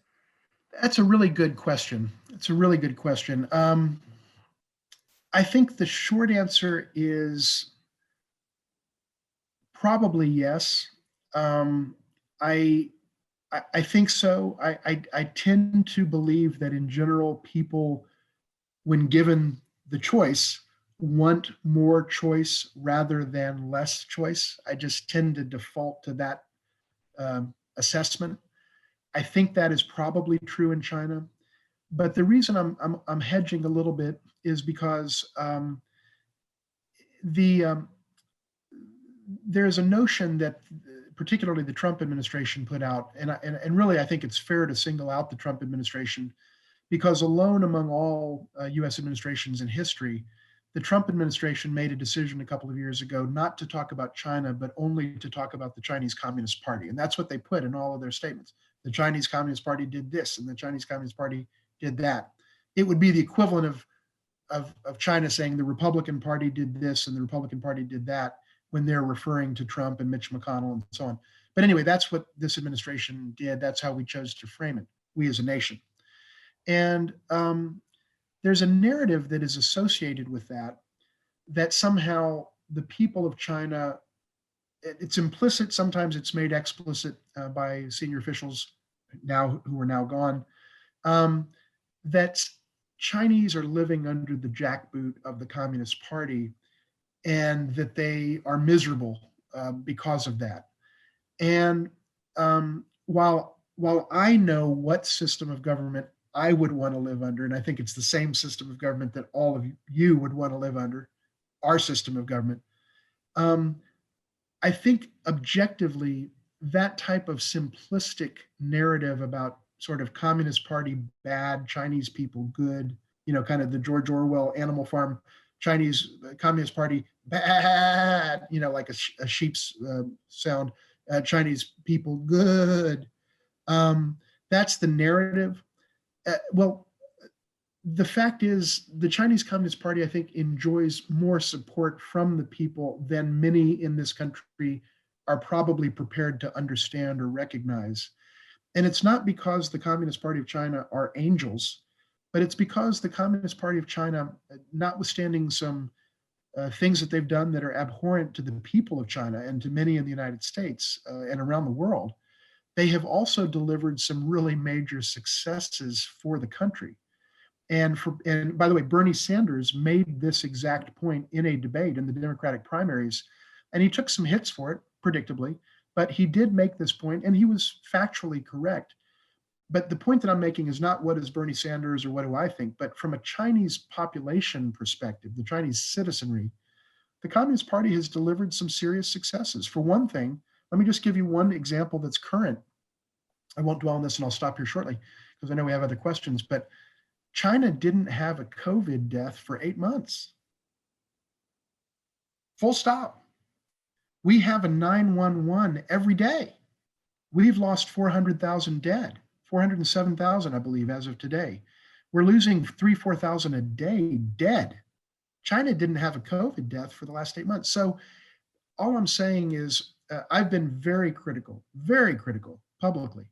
B: That's a really good question. It's a really good question. I think the short answer is probably yes. I think so. I tend to believe that in general, people, when given the choice, want more choice rather than less choice. I just tend to default to that assessment. I think that is probably true in China, but the reason I'm hedging a little bit is because there's a notion that particularly the Trump administration put out, and really I think it's fair to single out the Trump administration, because alone among all US administrations in history, the Trump administration made a decision a couple of years ago not to talk about China, but only to talk about the Chinese Communist Party. And that's what they put in all of their statements. the Chinese Communist Party did this and the Chinese Communist Party did that. It would be the equivalent of China saying the Republican Party did this and the Republican Party did that when they're referring to Trump and Mitch McConnell and so on. But anyway, that's what this administration did. That's how we chose to frame it, we as a nation. And there's a narrative that is associated with that somehow the people of China, it's implicit, sometimes it's made explicit by senior officials now who are now gone, that Chinese are living under the jackboot of the Communist Party and that they are miserable because of that. And while I know what system of government I would want to live under, and I think it's the same system of government that all of you would want to live under, our system of government, I think objectively that type of simplistic narrative about sort of Communist Party bad, Chinese people good, kind of the George Orwell Animal Farm, Chinese Communist Party bad, like a sheep's sound, Chinese people good. That's the narrative. Well, the fact is the Chinese Communist Party, I think, enjoys more support from the people than many in this country are probably prepared to understand or recognize. And it's not because the Communist Party of China are angels, but it's because the Communist Party of China, notwithstanding some things that they've done that are abhorrent to the people of China and to many in the United States and around the world, they have also delivered some really major successes for the country. And by the way, Bernie Sanders made this exact point in a debate in the Democratic primaries, and he took some hits for it, predictably, but he did make this point, and he was factually correct. But the point that I'm making is not what is Bernie Sanders or what do I think, but from a Chinese population perspective, the Chinese citizenry, the Communist Party has delivered some serious successes. For one thing, let me just give you one example that's current. I won't dwell on this and I'll stop here shortly because I know we have other questions, but China didn't have a COVID death for 8 months. Full stop. We have a 911 every day. We've lost 400,000 dead, 407,000, I believe, as of today. We're losing 4,000 a day dead. China didn't have a COVID death for the last 8 months. So all I'm saying is I've been very critical publicly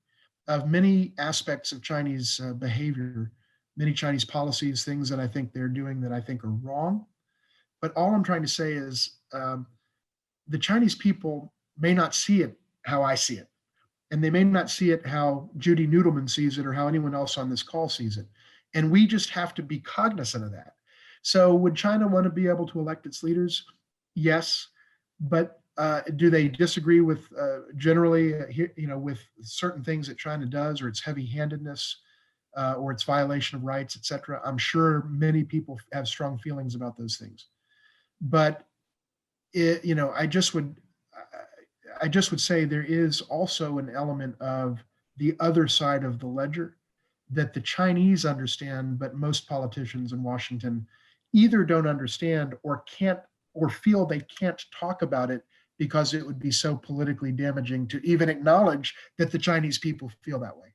B: of many aspects of Chinese behavior, many Chinese policies, things that I think they're doing that I think are wrong. But all I'm trying to say is the Chinese people may not see it how I see it. And they may not see it how Judy Noodleman sees it or how anyone else on this call sees it. And we just have to be cognizant of that. So would China want to be able to elect its leaders? Yes. But do they disagree with generally, with certain things that China does or its heavy-handedness or its violation of rights, et cetera? I'm sure many people have strong feelings about those things. But I just would say there is also an element of the other side of the ledger that the Chinese understand, but most politicians in Washington either don't understand or can't or feel they can't talk about it because it would be so politically damaging to even acknowledge that the Chinese people feel that way.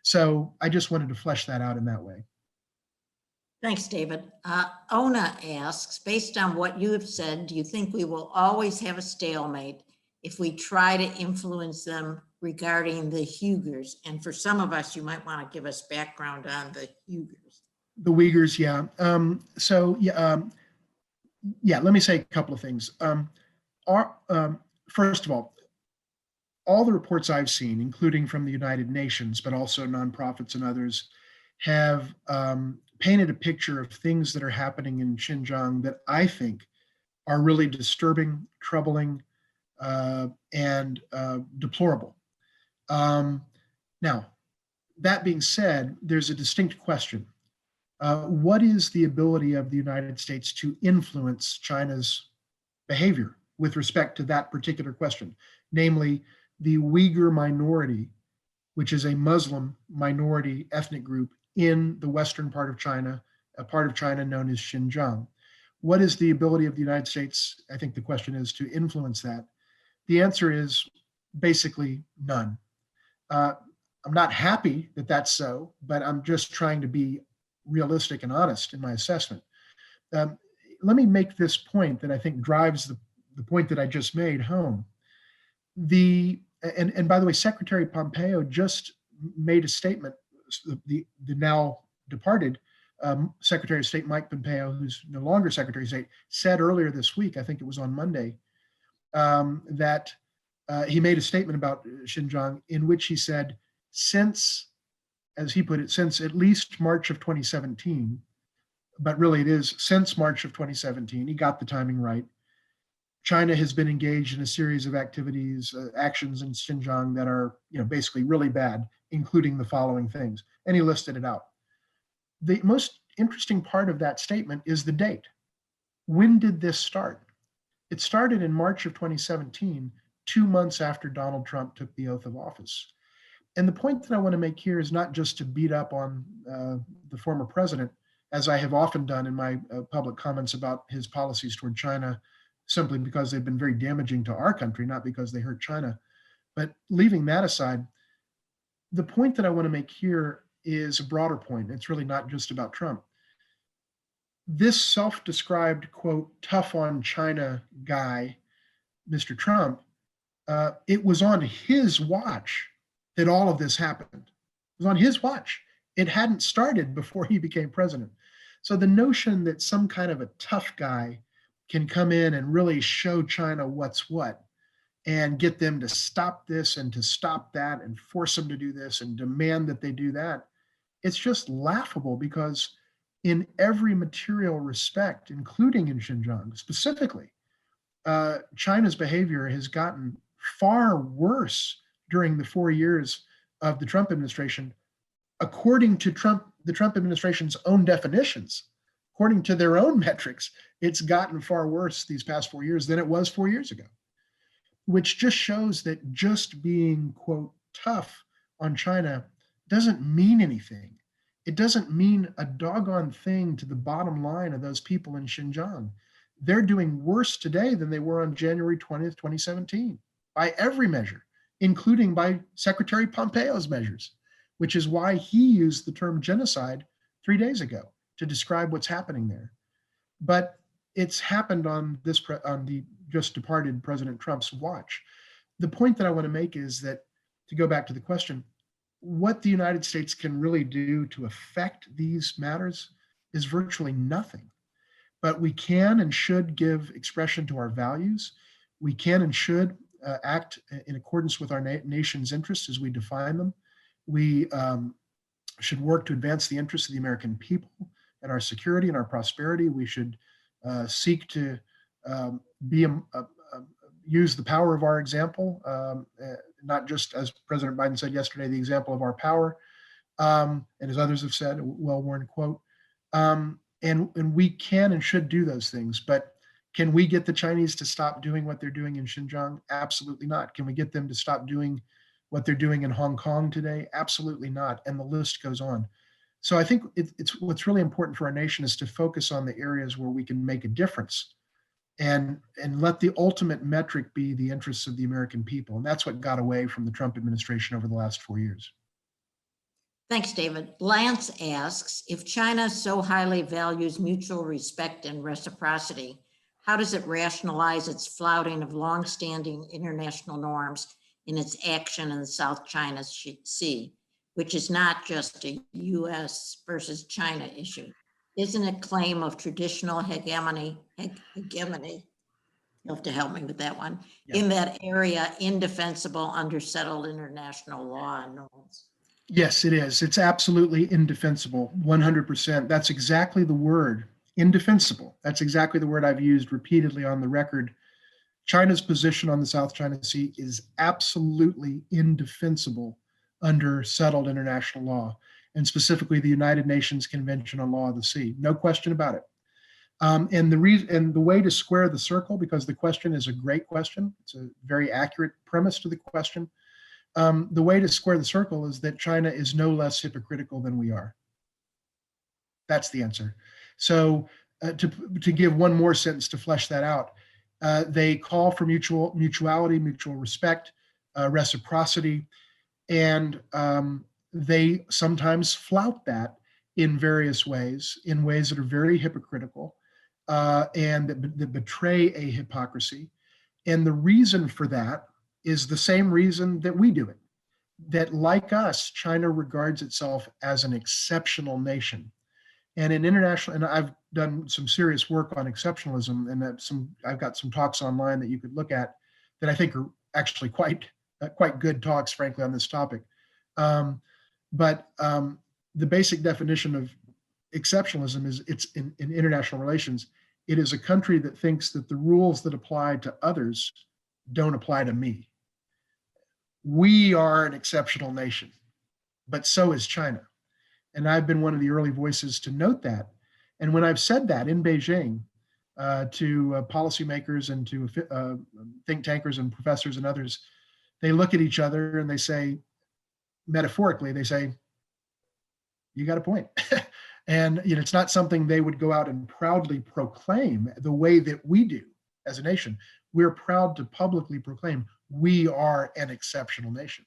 B: So I just wanted to flesh that out in that way.
A: Thanks, David. Ona asks, based on what you have said, do you think we will always have a stalemate if we try to influence them regarding the Uyghurs? And for some of us, you might want to give us background on the Uyghurs.
B: The Uyghurs, yeah. Let me say a couple of things. First of all the reports I've seen, including from the United Nations, but also nonprofits and others, have painted a picture of things that are happening in Xinjiang that I think are really disturbing, troubling, and deplorable. Now, that being said, there's a distinct question. What is the ability of the United States to influence China's behavior with respect to that particular question? Namely, the Uyghur minority, which is a Muslim minority ethnic group in the western part of China, a part of China known as Xinjiang. What is the ability of the United States, I think the question is, to influence that? The answer is basically none. I'm not happy that that's so, but I'm just trying to be realistic and honest in my assessment. Um, Let me make this point that I think drives the point that I just made home. And by the way, Secretary Pompeo just made a statement. The now departed Secretary of State Mike Pompeo, who's no longer Secretary of State, said earlier this week, I think it was on Monday, that he made a statement about Xinjiang in which he said, since, as he put it, since at least March of 2017, but really it is since March of 2017, he got the timing right, China has been engaged in a series of activities, actions in Xinjiang that are, basically really bad, including the following things. And he listed it out. The most interesting part of that statement is the date. When did this start? It started in March of 2017, 2 months after Donald Trump took the oath of office. And the point that I want to make here is not just to beat up on the former president, as I have often done in my public comments about his policies toward China, simply because they've been very damaging to our country, not because they hurt China. But leaving that aside, the point that I want to make here is a broader point. It's really not just about Trump. This self-described, quote, tough on China guy, Mr. Trump, it was on his watch that all of this happened. It was on his watch. It hadn't started before he became president. So the notion that some kind of a tough guy can come in and really show China what's what and get them to stop this and to stop that and force them to do this and demand that they do that, it's just laughable, because in every material respect, including in Xinjiang specifically, China's behavior has gotten far worse during the 4 years of the Trump administration, according to the Trump administration's own definitions. According to their own metrics, it's gotten far worse these past 4 years than it was 4 years ago, which just shows that just being, quote, tough on China doesn't mean anything. It doesn't mean a doggone thing to the bottom line of those people in Xinjiang. They're doing worse today than they were on January 20th, 2017, by every measure, including by Secretary Pompeo's measures, which is why he used the term genocide 3 days ago to describe what's happening there. But it's happened on the just departed President Trump's watch. The point that I want to make is that, to go back to the question, what the United States can really do to affect these matters is virtually nothing. But we can and should give expression to our values. We can and should act in accordance with our nation's interests as we define them. We should work to advance the interests of the American people and our security and our prosperity. We should seek to use the power of our example, not just, as President Biden said yesterday, the example of our power, and as others have said, a well-worn quote. And we can and should do those things. But can we get the Chinese to stop doing what they're doing in Xinjiang? Absolutely not. Can we get them to stop doing what they're doing in Hong Kong today? Absolutely not. And the list goes on. So I think it's what's really important for our nation is to focus on the areas where we can make a difference, and let the ultimate metric be the interests of the American people. And that's what got away from the Trump administration over the last 4 years.
A: Thanks, David. Lance asks, if China so highly values mutual respect and reciprocity, how does it rationalize its flouting of longstanding international norms in its action in the South China Sea, which is not just a U.S. versus China issue? Isn't a claim of traditional hegemony, you'll have to help me with that one, in that area indefensible under settled international law and norms?
B: Yes, it is. It's absolutely indefensible, 100%. That's exactly the word, indefensible. That's exactly the word I've used repeatedly on the record. China's position on the South China Sea is absolutely indefensible under settled international law, and specifically the United Nations Convention on Law of the Sea. No question about it. And the way to square the circle, because the question is a great question, it's a very accurate premise to the question. The way to square the circle is that China is no less hypocritical than we are. That's the answer. So to give one more sentence to flesh that out, they call for mutuality, mutual respect, reciprocity. And they sometimes flout that in various ways, in ways that are very hypocritical and that betray a hypocrisy. And the reason for that is the same reason that we do it, that like us, China regards itself as an exceptional nation. And in international, and I've done some serious work on exceptionalism, and I've got some talks online that you could look at that I think are actually quite good talks, frankly, on this topic. But the basic definition of exceptionalism is it's in international relations. It is a country that thinks that the rules that apply to others don't apply to me. We are an exceptional nation, but so is China. And I've been one of the early voices to note that. And when I've said that in Beijing to policymakers and to think tankers and professors and others, they look at each other and they say, metaphorically, they say, you got a point. And it's not something they would go out and proudly proclaim the way that we do as a nation. We're proud to publicly proclaim we are an exceptional nation.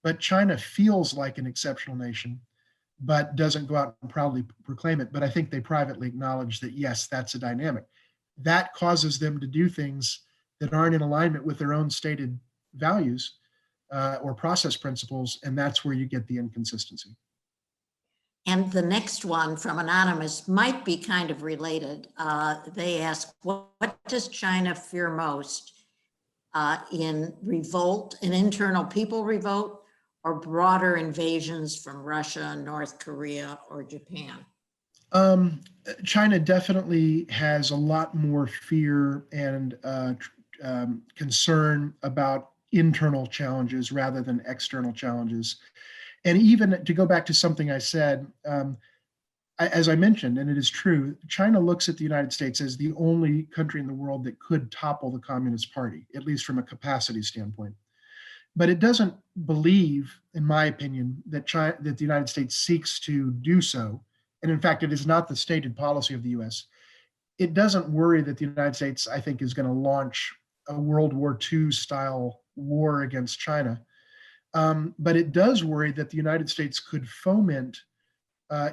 B: But China feels like an exceptional nation, but doesn't go out and proudly proclaim it. But I think they privately acknowledge that, yes, that's a dynamic. That causes them to do things that aren't in alignment with their own stated values or process principles, and that's where you get the inconsistency.
A: And the next one from Anonymous might be kind of related. They ask, what does China fear most in revolt, an internal people revolt, or broader invasions from Russia, North Korea, or Japan?
B: China definitely has a lot more fear and concern about internal challenges rather than external challenges. And even to go back to something I said, as I mentioned, and it is true, China looks at the United States as the only country in the world that could topple the Communist Party, at least from a capacity standpoint. But it doesn't believe, in my opinion, that the United States seeks to do so. And in fact, it is not the stated policy of the US. It doesn't worry that the United States, I think, is going to launch a World War II style war against China. But it does worry that the United States could foment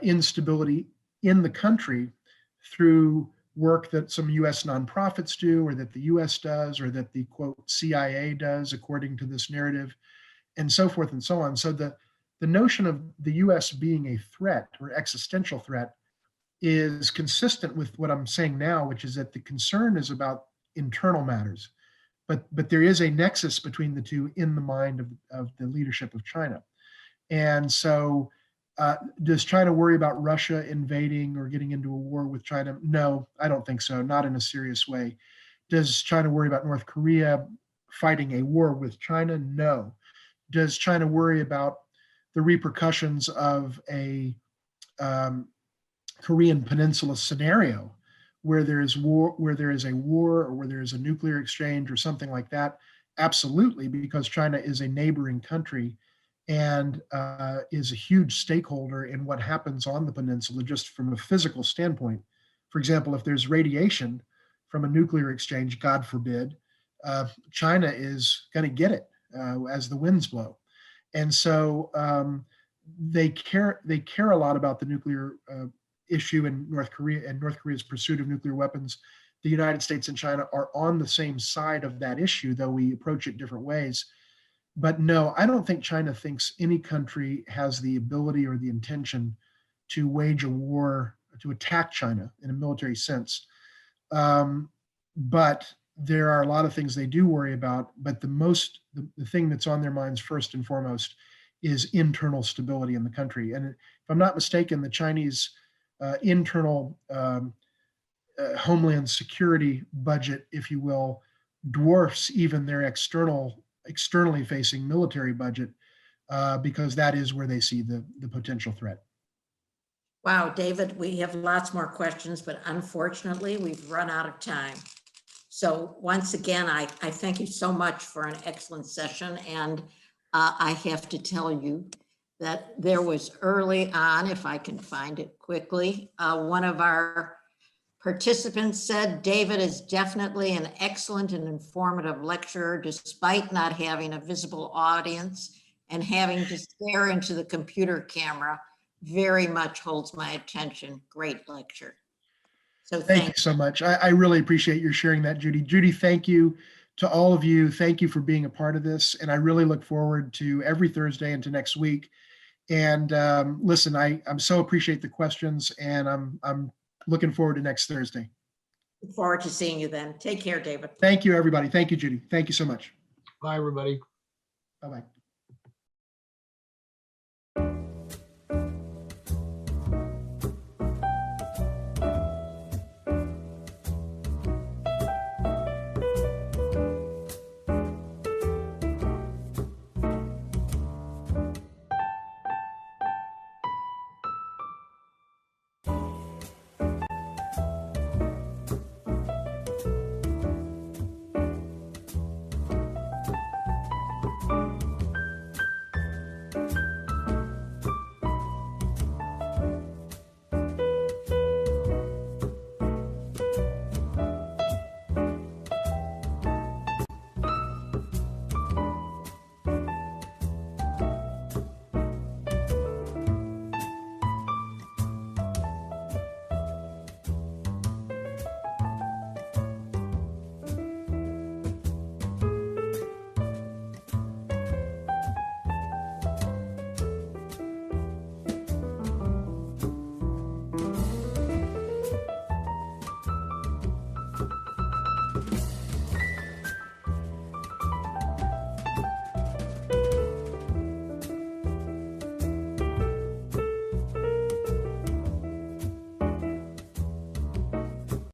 B: instability in the country through work that some US nonprofits do, or that the US does, or that the quote CIA does, according to this narrative, and so forth and so on. So the notion of the US being a threat or existential threat is consistent with what I'm saying now, which is that the concern is about internal matters. But there is a nexus between the two in the mind of the leadership of China. And so does China worry about Russia invading or getting into a war with China? No, I don't think so, not in a serious way. Does China worry about North Korea fighting a war with China? No. Does China worry about the repercussions of a Korean Peninsula scenario where there is war, where there is a war, or where there is a nuclear exchange or something like that? Absolutely, because China is a neighboring country and is a huge stakeholder in what happens on the peninsula, just from a physical standpoint. For example, if there's radiation from a nuclear exchange, God forbid, China is going to get it as the winds blow. And so they care a lot about the nuclear issue in North Korea and North Korea's pursuit of nuclear weapons. The United States and China are on the same side of that issue, though we approach it different ways. But no, I don't think China thinks any country has the ability or the intention to wage a war, to attack China in a military sense. But there are a lot of things they do worry about. But the thing that's on their minds first and foremost is internal stability in the country. And if I'm not mistaken, the Chinese internal homeland security budget, if you will, dwarfs even their externally facing military budget because that is where they see the potential threat.
A: Wow, David, we have lots more questions, but unfortunately we've run out of time. So once again, I thank you so much for an excellent session. And I have to tell you that there was early on, if I can find it quickly, one of our participants said, David is definitely an excellent and informative lecturer, despite not having a visible audience. and having to stare into the computer camera very much holds my attention. Great lecture. So
B: Thank you so much. I really appreciate your sharing that, Judy. Judy, thank you to all of you. Thank you for being a part of this. And I really look forward to every Thursday into next week. And listen, I'm so appreciate the questions, and I'm looking forward to next Thursday.
A: Look forward to seeing you then. Take care, David.
B: Thank you, everybody. Thank you, Judy. Thank you so much.
C: Bye, everybody.
B: Bye-bye.